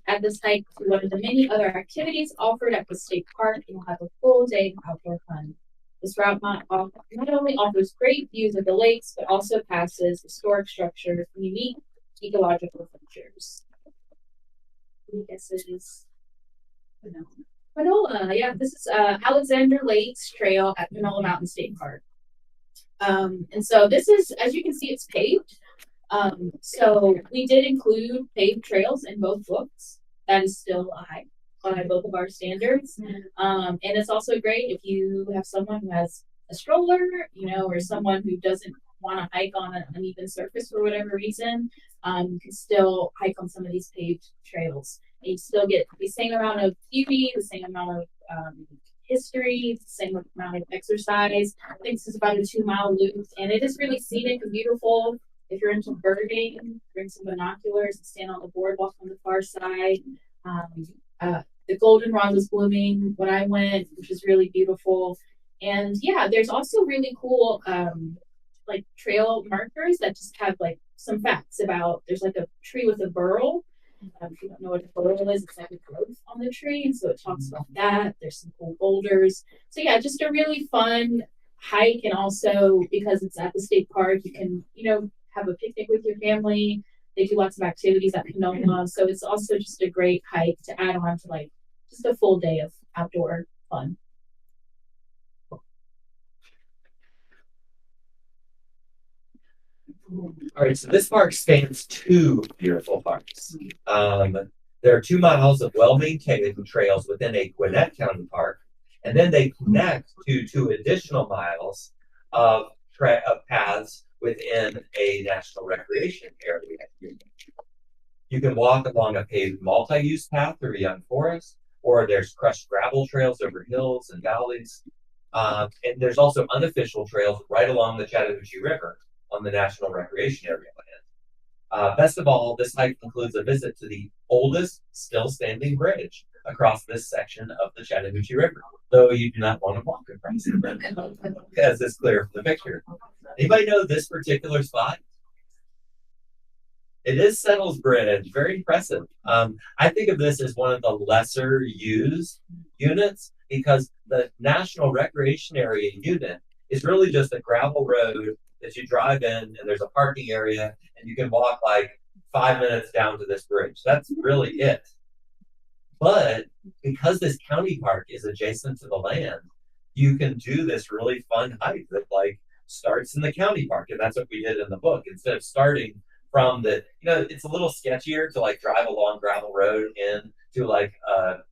Add this hike to one of the many other activities offered at the state park, and you'll have a full day of outdoor fun. This route not only offers great views of the lakes, but also passes historic structures and unique ecological features. Any guesses? Panola, yeah, this is Alexander Lakes Trail at Panola Mountain State Park. And so this is, as you can see, it's paved. So we did include paved trails in both books. That is still a hike by both of our standards. And it's also great if you have someone who has a stroller, or someone who doesn't want to hike on an uneven surface for whatever reason. You can still hike on some of these paved trails. And you still get the same amount of beauty, the same amount of history, the same amount of exercise. I think this is about a 2-mile loop, and it is really scenic and beautiful. If you're into birding, bring some binoculars and stand on the boardwalk on the far side. The goldenrod was blooming when I went, which is really beautiful. And yeah, there's also really cool like trail markers that just have like some facts about. There's like a tree with a burl. If you don't know what a burl is, it's like a growth on the tree, and so it talks about that. There's some cool boulders. So yeah, just a really fun hike, and also because it's at the state park, you can, have a picnic with your family. They do lots of activities at Panola, so it's also just a great hike to add on to like just a full day of outdoor fun. All right, so this park spans two beautiful parks. There are 2 miles of well-maintained trails within a Gwinnett County park, and then they connect to 2 additional miles of, of paths within a national recreation area. You can walk along a paved multi-use path through a young forest, or there's crushed gravel trails over hills and valleys. And there's also unofficial trails right along the Chattahoochee River on the National Recreation Area land. Best of all, this hike includes a visit to the oldest still standing bridge across this section of the Chattahoochee River, though you do not want to walk across it, as is clear from the picture. Anybody know this particular spot? It is Settles Bridge, very impressive. I think of this as one of the lesser used units because the National Recreation Area unit is really just a gravel road that you drive in, and there's a parking area, and you can walk like 5 minutes down to this bridge. That's really it. But because this county park is adjacent to the land, you can do this really fun hike that like starts in the county park, and that's what we did in the book. Instead of starting from the, it's a little sketchier to like drive along gravel road into like a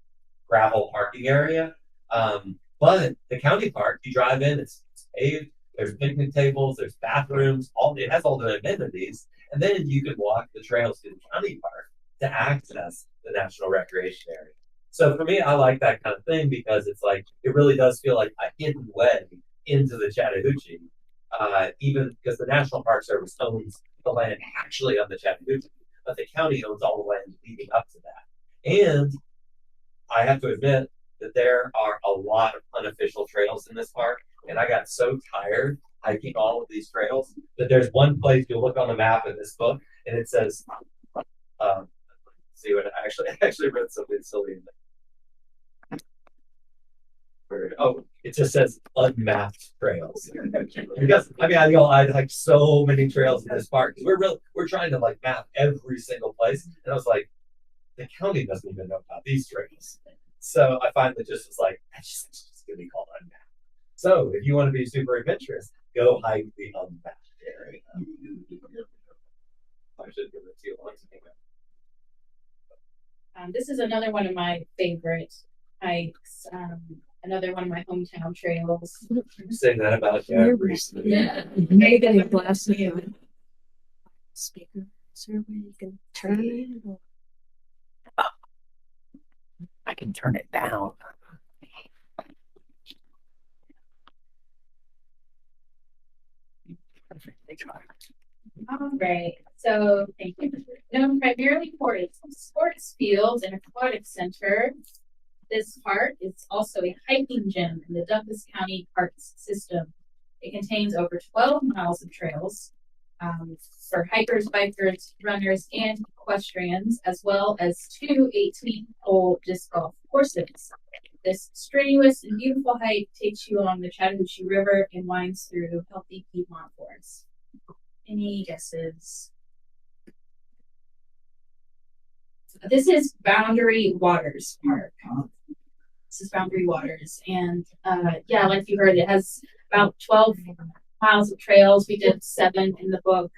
gravel parking area. But the county park, you drive in, it's paved, there's picnic tables, there's bathrooms, it has all the amenities, and then you can walk the trails to the county park to access the National Recreation Area. So for me, I like that kind of thing because it's like, it really does feel like a hidden way into the Chattahoochee, even because the National Park Service owns the land actually on the Chattahoochee, but the county owns all the land leading up to that. And I have to admit that there are a lot of unofficial trails in this park, and I got so tired hiking all of these trails that there's one place you'll look on the map in this book, and it says, see what I actually read something silly in there. Oh, it just says unmapped trails. Because I hiked so many trails in this park. We're trying to like map every single place, and I was like, the county doesn't even know about these trails. So I finally just was like, that's just gonna be called unmapped. So if you want to be super adventurous, go hike the unmapped area. I should give it to you once. This is another one of my favorite hikes. Another one of my hometown trails. Say that about every Yeah. Maybe a glass of speaker. Is there a way you can turn it? Oh, I can turn it down. Perfect. All right. So thank you. Known primarily for its sports fields and aquatic center, this park is also a hiking gym in the Douglas County Parks system. It contains over 12 miles of trails for hikers, bikers, runners, and equestrians, as well as 2 18-hole disc golf courses. This strenuous and beautiful hike takes you along the Chattahoochee River and winds through healthy Piedmont forests. Any guesses? This is Boundary Waters Park. This is Boundary Waters. And yeah, like you heard, it has about 12 miles of trails. We did 7 in the book.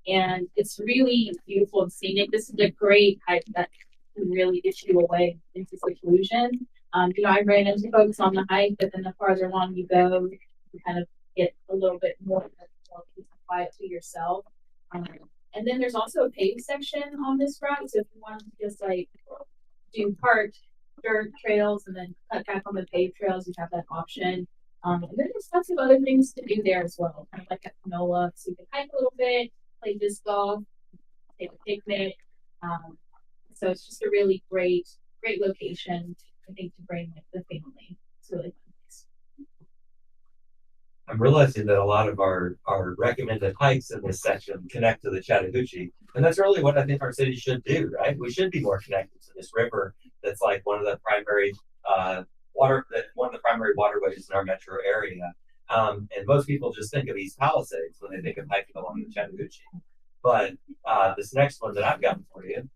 And it's really beautiful and scenic. This is a great hike that can really get you away into seclusion. I ran into folks on the hike, but then the farther along you go, you kind of get a little bit more quiet to yourself. And then there's also a paved section on this route. So if you want to just like do parked dirt trails and then cut back on the paved trails, you have that option. And then there's lots of other things to do there as well, kind of like at Panola. So you can hike a little bit, play disc golf, take a picnic. So it's just a really great location, I think, to bring like the family. It's really fun. I'm realizing that a lot of our recommended hikes in this section connect to the Chattahoochee. And that's really what I think our city should do, right? We should be more connected to this river that's like one of the primary waterways in our metro area. And most people just think of East Palisades when they think of hiking along the Chattahoochee. But this next one that I've got for you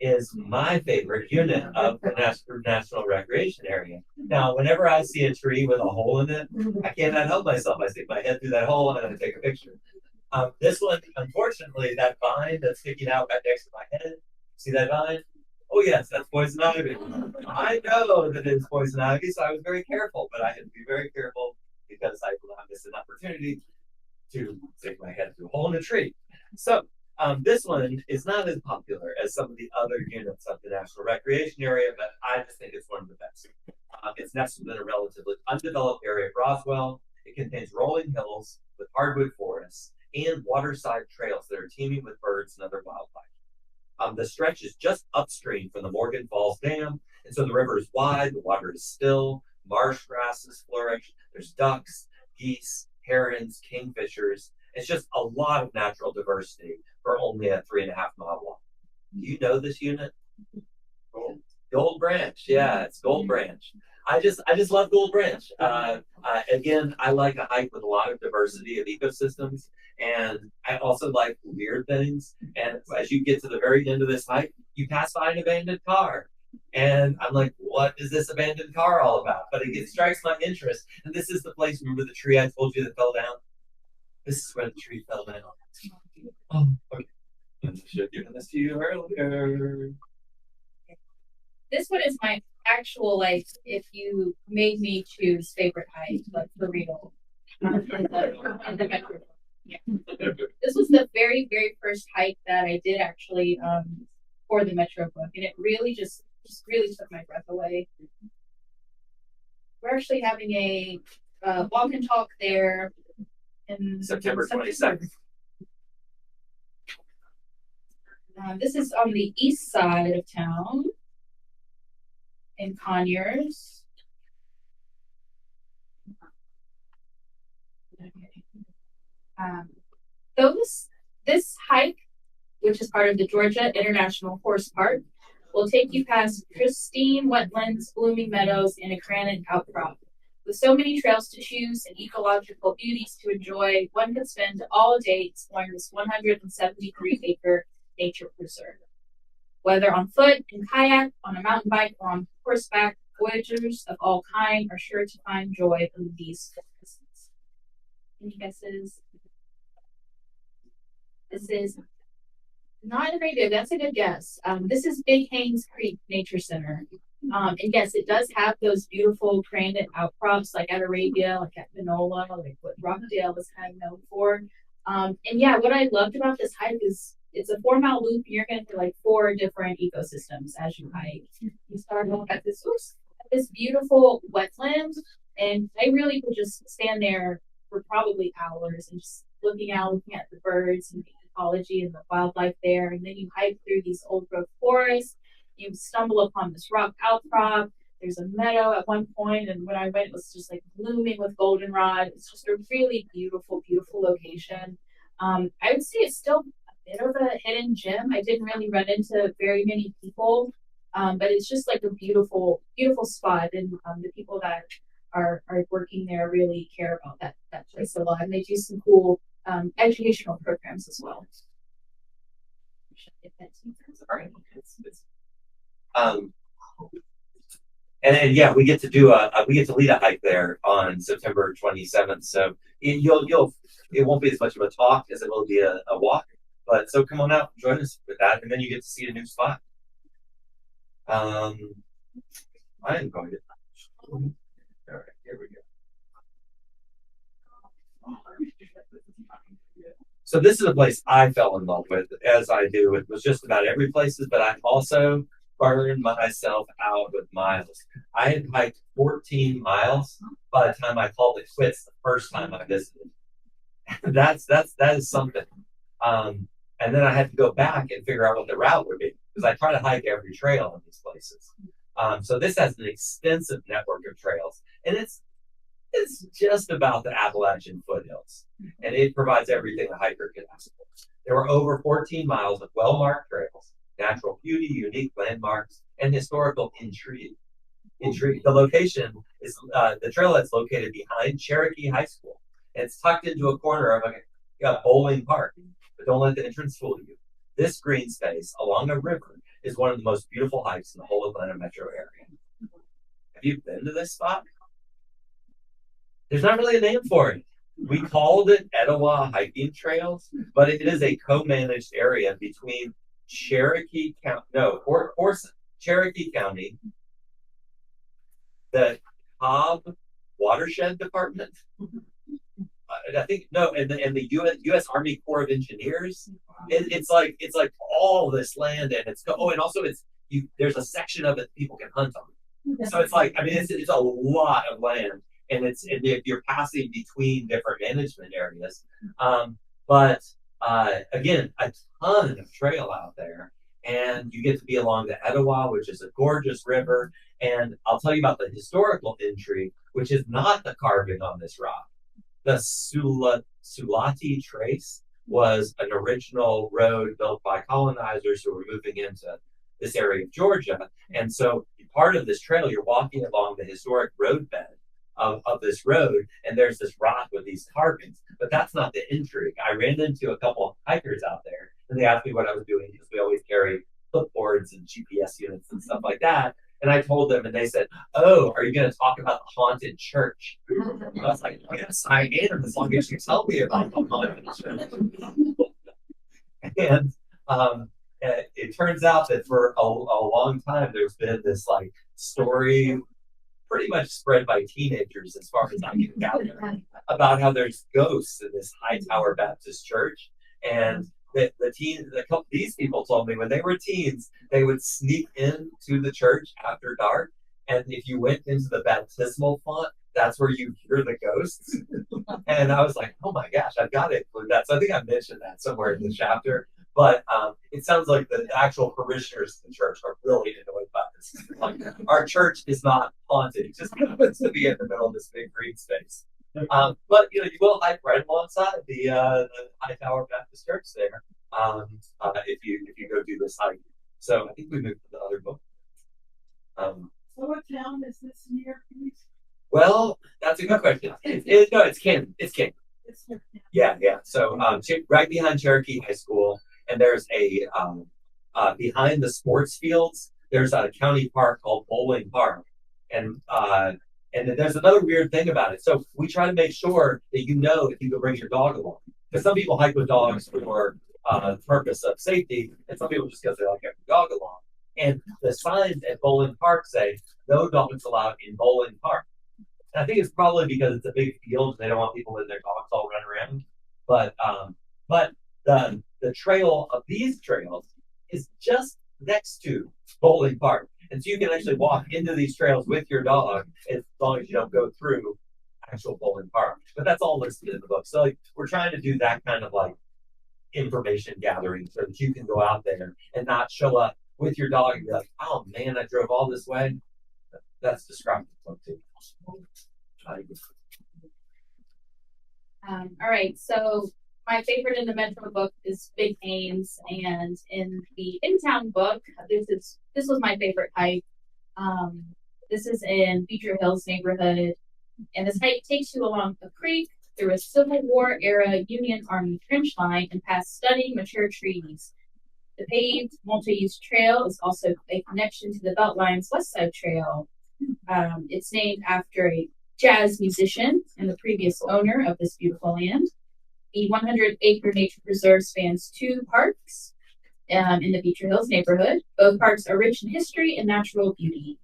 is my favorite unit of the National Recreation Area. Now, whenever I see a tree with a hole in it, I cannot help myself. I stick my head through that hole and I take a picture. This one, unfortunately, that vine that's sticking out right next to my head, see that vine? Oh, yes, that's poison ivy. I know that it's poison ivy, so I was very careful, but I had to be very careful because I missed an opportunity to stick my head through a hole in a tree. So, this one is not as popular as some of the other units of the National Recreation Area, but I just think it's one of the best. It's nestled in a relatively undeveloped area of Roswell. It contains rolling hills with hardwood forests and waterside trails that are teeming with birds and other wildlife. The stretch is just upstream from the Morgan Falls Dam, and so the river is wide, the water is still, marsh grasses flourish, there's ducks, geese, herons, kingfishers. It's just a lot of natural diversity for only a 3.5 mile walk. Do you know this unit? Gold Branch, yeah, it's Gold Branch. I just love Gold Branch. Again, I like a hike with a lot of diversity of ecosystems, and I also like weird things. And as you get to the very end of this hike, you pass by an abandoned car, and I'm like, what is this abandoned car all about? But it strikes my interest, and this is the place. Remember the tree I told you that fell down? This is where the tree fell down. Oh, okay. I should have given this to you earlier. This one is my actual, like, if you made me choose favorite hike, like for real. In the metro. Yeah. This was the very, very first hike that I did actually for the Metro book, and it really just really took my breath away. We're actually having a walk and talk there in September 22nd. This is on the east side of town in Conyers. This hike, which is part of the Georgia International Forest Park, will take you past pristine wetlands, blooming meadows, and a granite outcrop. With so many trails to choose and ecological beauties to enjoy, one could spend all day exploring this 173-acre nature preserve. Whether on foot, in kayak, on a mountain bike, or on horseback, voyagers of all kind are sure to find joy in these forests. Any guesses? This is not in Arabia. That's a good guess. This is Big Haynes Creek Nature Center. And yes, it does have those beautiful granite outcrops like at Arabia, like at Panola, like what Rockdale is kind of known for. And yeah, what I loved about this hike is it's a 4-mile loop. You're going to like 4 different ecosystems as you hike. You start off at this beautiful wetland, and I really could just stand there for probably hours and just looking at the birds and the ecology and the wildlife there. And then you hike through these old growth forests. You stumble upon this rock outcrop. There's a meadow at one point, and when I went, it was just like blooming with goldenrod. It's just a really beautiful, beautiful location. I would say it's still a bit of a hidden gem. I didn't really run into very many people, but it's just like a beautiful, beautiful spot, and the people that are working there really care about that place a lot, and they do some cool educational programs as well. And yeah, we get to lead a hike there on September 27th. So it won't be as much of a talk as it will be a walk. But so come on out, join us with that, and then you get to see a new spot. I am going to. All right, here we go. So this is a place I fell in love with, as I do. It was just about every place, but I also burned myself out with miles. I had hiked 14 miles by the time I called it quits the first time I visited. that is something. And then I had to go back and figure out what the route would be, because I try to hike every trail in these places. So this has an extensive network of trails, and it's just about the Appalachian foothills, and it provides everything a hiker can ask for. There were over 14 miles of well-marked trails, natural beauty, unique landmarks, and historical intrigue. intrigued. The location is the trailhead's located behind Cherokee High School. And it's tucked into a corner of a bowling park. But don't let the entrance fool you. This green space along a river is one of the most beautiful hikes in the whole Atlanta metro area. Have you been to this spot? There's not really a name for it. We called it Etowah Hiking Trails, but it is a co-managed area between Cherokee County, Cherokee County, the Cobb Watershed Department, I think and the U.S. Army Corps of Engineers. It's like all this land, and and also there's a section of it people can hunt on. So it's like, I mean, it's a lot of land, and you're passing between different management areas. But again, a ton of trail out there, and you get to be along the Etowah, which is a gorgeous river. And I'll tell you about the historical intrigue, which is not the carving on this rock. The Sulati Trace was an original road built by colonizers who were moving into this area of Georgia. And so part of this trail, you're walking along the historic roadbed of this road, and there's this rock with these carvings. But that's not the intrigue. I ran into a couple of hikers out there, and they asked me what I was doing, because we always carry clipboards and GPS units and stuff like that. And I told them, and they said, "Oh, are you going to talk about the haunted church?" I was like, "Yes, I am, as long as you tell me about the haunted church." And it turns out that for a long time, there's been this like story, pretty much spread by teenagers, as far as I can gather, about how there's ghosts in this High Tower Baptist Church. And these people told me when they were teens, they would sneak into the church after dark, and if you went into the baptismal font, that's where you hear the ghosts. And I was like, oh my gosh, I've got to include that. So I think I mentioned that somewhere in the chapter. But it sounds like the actual parishioners in the church are really annoyed by this. Like, our church is not haunted; it just happens to be in the middle of this big green space. But you will hike right alongside the High Tower Baptist Church there if you go do this hike. So I think we moved to the other book. So what town is this near, please? Well, that's a good question. It's Canton. It's Canton. Yeah. So right behind Cherokee High School, and there's a behind the sports fields, there's a county park called Bowling Park, and then there's another weird thing about it. So we try to make sure that if you can bring your dog along, because some people hike with dogs for the purpose of safety, and some people just because they like having a dog along. And the signs at Bowling Park say no dogs allowed in Bowling Park. And I think it's probably because it's a big field and they don't want people letting their dogs all run around. But the trail of these trails is just next to Bowling Park. And so you can actually walk into these trails with your dog as long as you don't go through actual Bowling Park. But that's all listed in the book. So we're trying to do that kind of information gathering so that you can go out there and not show up with your dog and be like, oh man, I drove all this way. That's described in the book too. All right, so my favorite in the Metro book is Big Ames, and in the In-Town book, this was my favorite hike. This is in Beecher Hills neighborhood, and this hike takes you along a creek through a Civil War era Union Army trench line and past stunning mature trees. The paved multi-use trail is also a connection to the Beltline's West Side Trail. It's named after a jazz musician and the previous owner of this beautiful land. The 100-acre nature preserve spans 2 parks in the Beecher Hills neighborhood. Both parks are rich in history and natural beauty.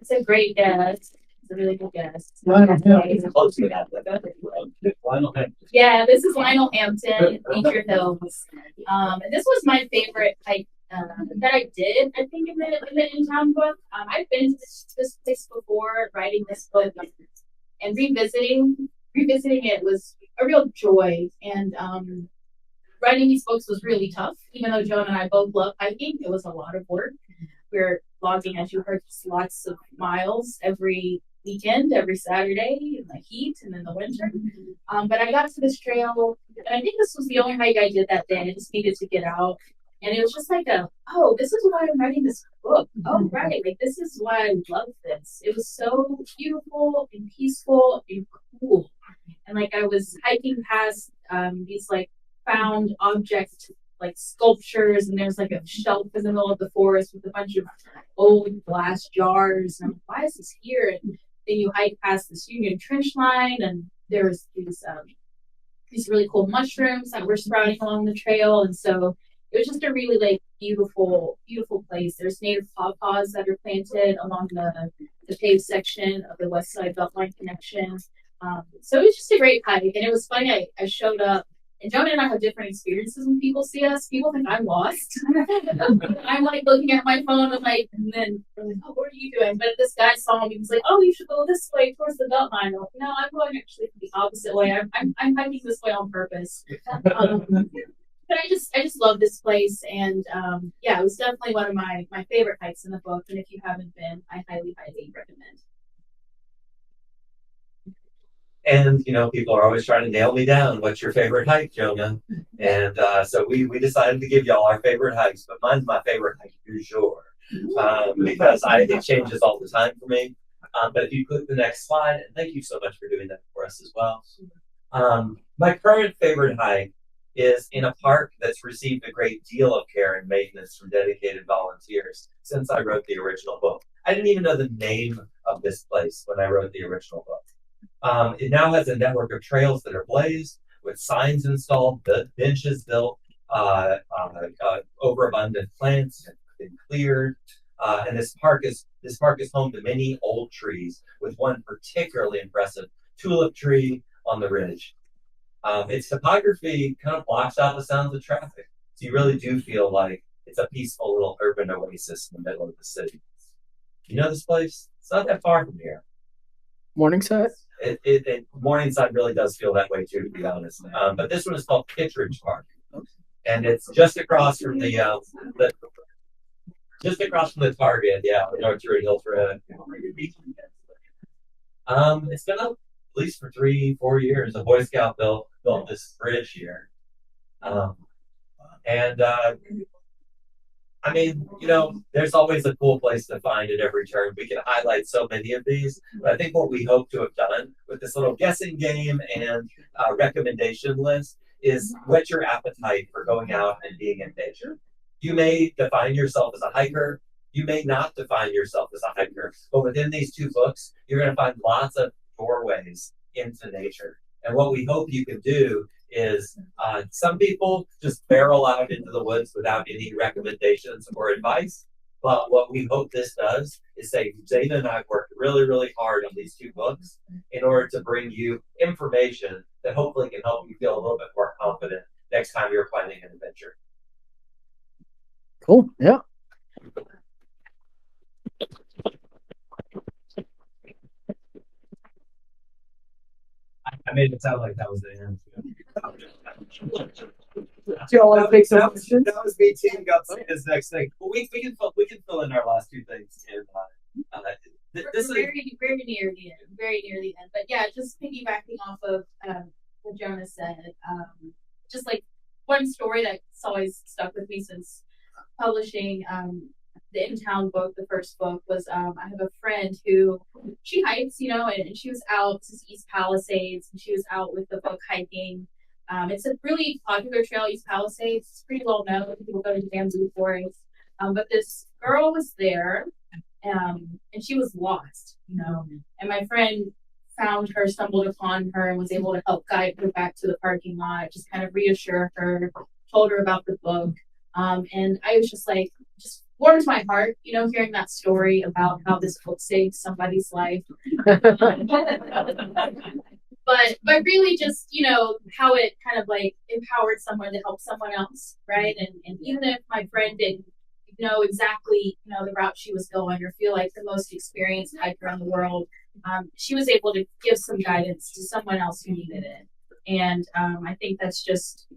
It's a great guess. It's a really good guess. Yeah, this is Lionel Hampton, Beecher Hills. And this was my favorite hike that I did, I think, in the In-Town book. I've been to this place before writing this book, and revisiting it was a real joy. And writing these books was really tough. Even though Jonah and I both love hiking, it was a lot of work. We're logging, as you heard, lots of miles every weekend, every Saturday in the heat and in the winter. But I got to this trail, and I think this was the only hike I did that day. I just needed to get out And it was just like oh, this is why I'm writing this book. Oh, right. Like, this is why I love this. It was so beautiful and peaceful and cool. And like, I was hiking past these like found object like sculptures, and there's like a shelf in the middle of the forest with a bunch of old glass jars. And I'm like, why is this here? And then you hike past this Union Trench line, and there's these really cool mushrooms that were sprouting along the trail. And so it was just a really like beautiful, beautiful place. There's native pawpaws that are planted along the paved section of the West Side Beltline connection. So it was just a great hike. And it was funny, I showed up, and Jonah and I have different experiences when people see us. People think I'm lost. I'm like looking at my phone and like, and then they're like, oh, what are you doing? But this guy saw me and was like, oh, you should go this way towards the belt line. I'm like, no, I'm going actually the opposite way. I'm hiking this way on purpose. But I just love this place, and yeah, it was definitely one of my favorite hikes in the book. And if you haven't been, I highly recommend. And people are always trying to nail me down. What's your favorite hike, Jonah? And so we decided to give y'all our favorite hikes, but mine's my favorite hike du jour because it changes all the time for me. But if you click the next slide, and thank you so much for doing that for us as well. My current favorite hike is in a park that's received a great deal of care and maintenance from dedicated volunteers since I wrote the original book. I didn't even know the name of this place when I wrote the original book. It now has a network of trails that are blazed with signs installed, benches built, overabundant plants have been cleared, and this park is home to many old trees, with one particularly impressive tulip tree on the ridge. Its topography kind of blocks out the sounds of traffic, so you really do feel like it's a peaceful little urban oasis in the middle of the city. You know this place? It's not that far from here. Morningside? Morningside really does feel that way too, to be honest. But this one is called Kittredge Park, and it's just across from the Target. Yeah, North Druid Hills Road. It's been up at least for 3-4 years. A Boy Scout built this bridge here, and I mean, there's always a cool place to find at every turn. We can highlight so many of these, but I think what we hope to have done with this little guessing game and recommendation list is whet your appetite for going out and being in nature. You may define yourself as a hiker. You may not define yourself as a hiker, but within these two books, you're going to find lots of doorways into nature. And what we hope you can do is some people just barrel out into the woods without any recommendations or advice. But what we hope this does is say, Zana and I have worked really, really hard on these two books in order to bring you information that hopefully can help you feel a little bit more confident next time you're planning an adventure. Cool. Yeah. I made it sound like that was the end. Do y'all want to take some questions? That was me teaming up his next thing. Well, we can fill in our last two things. And this is very near the end. Very near the end. But yeah, just piggybacking off of what Jonah said, just like one story that's always stuck with me since publishing the In Town book, the first book, was I have a friend who she hikes, and she was out, this is East Palisades, and she was out with the book hiking. It's a really popular trail, East Palisades. It's pretty well known. People go to bamboo forest. But this girl was there, and she was lost, and my friend found her, stumbled upon her, and was able to help guide her back to the parking lot, just kind of reassure her, told her about the book. And I was just like, just warms my heart, hearing that story about how this book saved somebody's life. But really just, how it kind of like empowered someone to help someone else, right? And even if my friend didn't know exactly, the route she was going or feel like the most experienced hiker in the world, she was able to give some guidance to someone else who needed it. And I think that's just,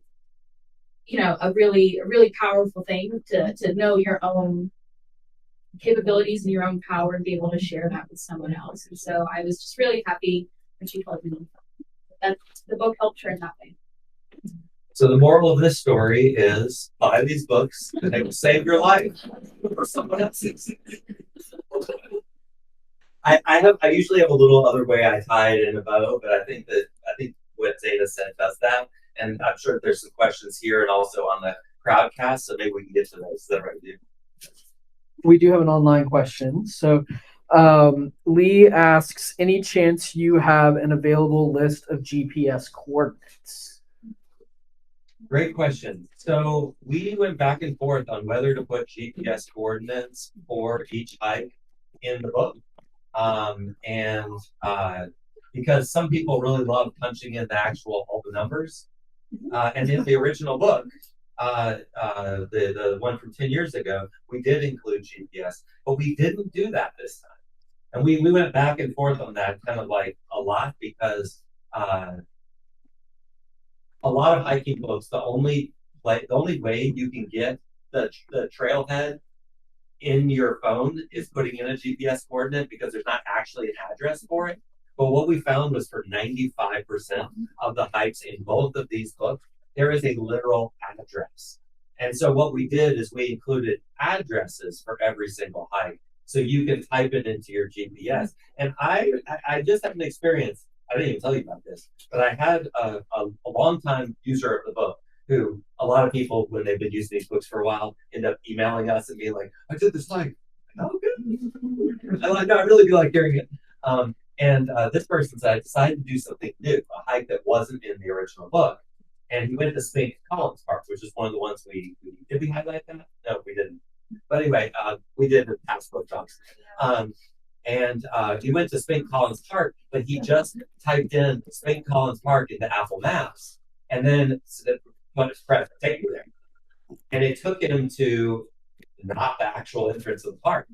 a really powerful thing to know your own capabilities and your own power and be able to share that with someone else. And so I was just really happy when she told me that the book helped her in that way. So the moral of this story is buy these books and they will save your life or someone else's. I usually have a little other way I tie it in a bow, but I think what Zana said does that. And I'm sure there's some questions here and also on the crowdcast, so maybe we can get to those. Is that right, dude? We do have an online question. So Lee asks, any chance you have an available list of GPS coordinates? Great question. So we went back and forth on whether to put GPS coordinates for each hike in the book. Because some people really love punching in all the numbers. And in the original book, the one from 10 years ago, we did include GPS, but we didn't do that this time. And we went back and forth on that kind of like a lot because a lot of hiking books, the only way you can get the trailhead in your phone is putting in a GPS coordinate because there's not actually an address for it. But what we found was for 95% of the hikes in both of these books, there is a literal address. And so what we did is we included addresses for every single hike. So you can type it into your GPS. And I just had an experience. I didn't even tell you about this, but I had a long-time user of the book who a lot of people, when they've been using these books for a while, end up emailing us and being like, I did this hike. Oh, good. I really do like hearing it. This person said, I decided to do something new, a hike that wasn't in the original book. And he went to St. Collins Park, which is one of the ones did we highlight that? No, we didn't. But anyway, we did in past book talks. He went to St. Collins Park, but he just typed in St. Collins Park into Apple Maps, and then press take you there. And it took him to not the actual entrance of the park.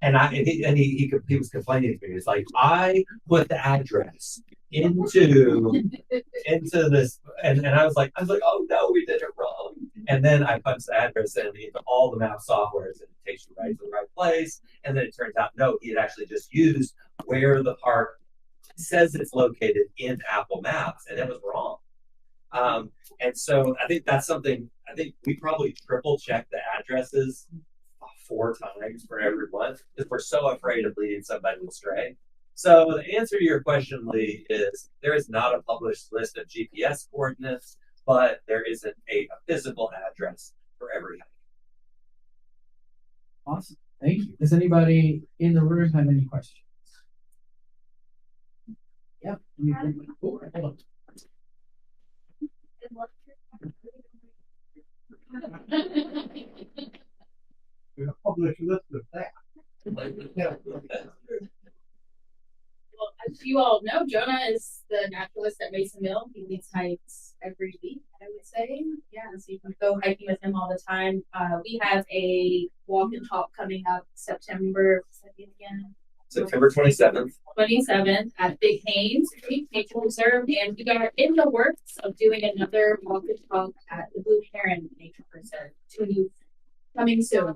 And he was complaining to me. It's like, I put the address into this, and I was like, oh no, we did it wrong. And then I punched the address in into all the map softwares, and it takes you right to the right place. And then it turns out, no, he had actually just used where the park says it's located in Apple Maps, and it was wrong. And so I think that's something. I think we probably triple check the addresses 4 times for everyone because we're so afraid of leading somebody astray. So the answer to your question, Lee, is there is not a published list of GPS coordinates, but there isn't a physical address for every hike. Awesome. Thank you. Does anybody in the room have any questions? Yeah. Hold on. A published list of that. Well, as you all know, Jonah is the naturalist at Mason Mill. He leads hikes every week, I would say. Yeah, so you can go hiking with him all the time. We have a walk and talk coming up September 27th. 27th at Big Haynes Nature Reserve, and we are in the works of doing another walk and talk at the Blue Heron Nature Reserve. Coming soon.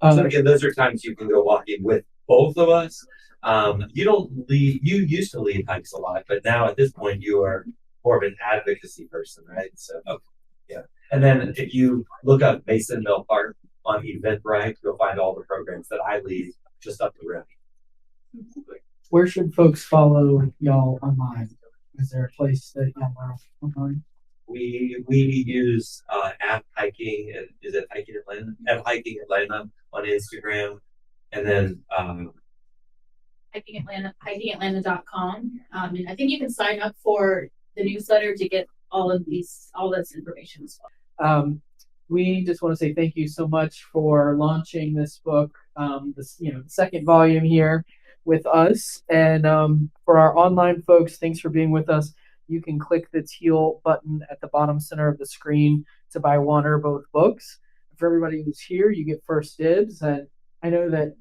So again, those are times you can go walking with both of us. You used to lead hikes a lot, but now at this point you are more of an advocacy person, right? So yeah. And then if you look up Mason Mill Park on Eventbrite, you'll find all the programs that I lead just up the road. Where should folks follow y'all online? Is there a place that y'all are online? We use at hiking. Is it hiking Atlanta? At hiking Atlanta on Instagram, and then hikingatlanta.com. And I think you can sign up for the newsletter to get all this information as well. We just want to say thank you so much for launching this book, the second volume here with us. And for our online folks, thanks for being with us. You can click the teal button at the bottom center of the screen to buy one or both books. For everybody who's here, you get first dibs. And I know that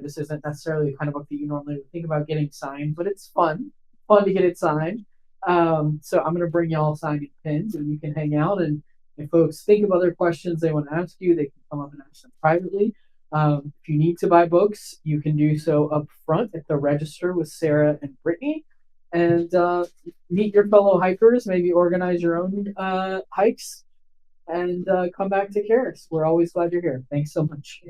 this isn't necessarily the kind of book that you normally would think about getting signed, but it's fun to get it signed. So I'm going to bring y'all signed pins, and you can hang out. And if folks think of other questions they want to ask you, they can come up and ask them privately. If you need to buy books, you can do so up front at the register with Sarah and Brittany. And meet your fellow hikers, maybe organize your own hikes, and come back to Charis. We're always glad you're here. Thanks so much.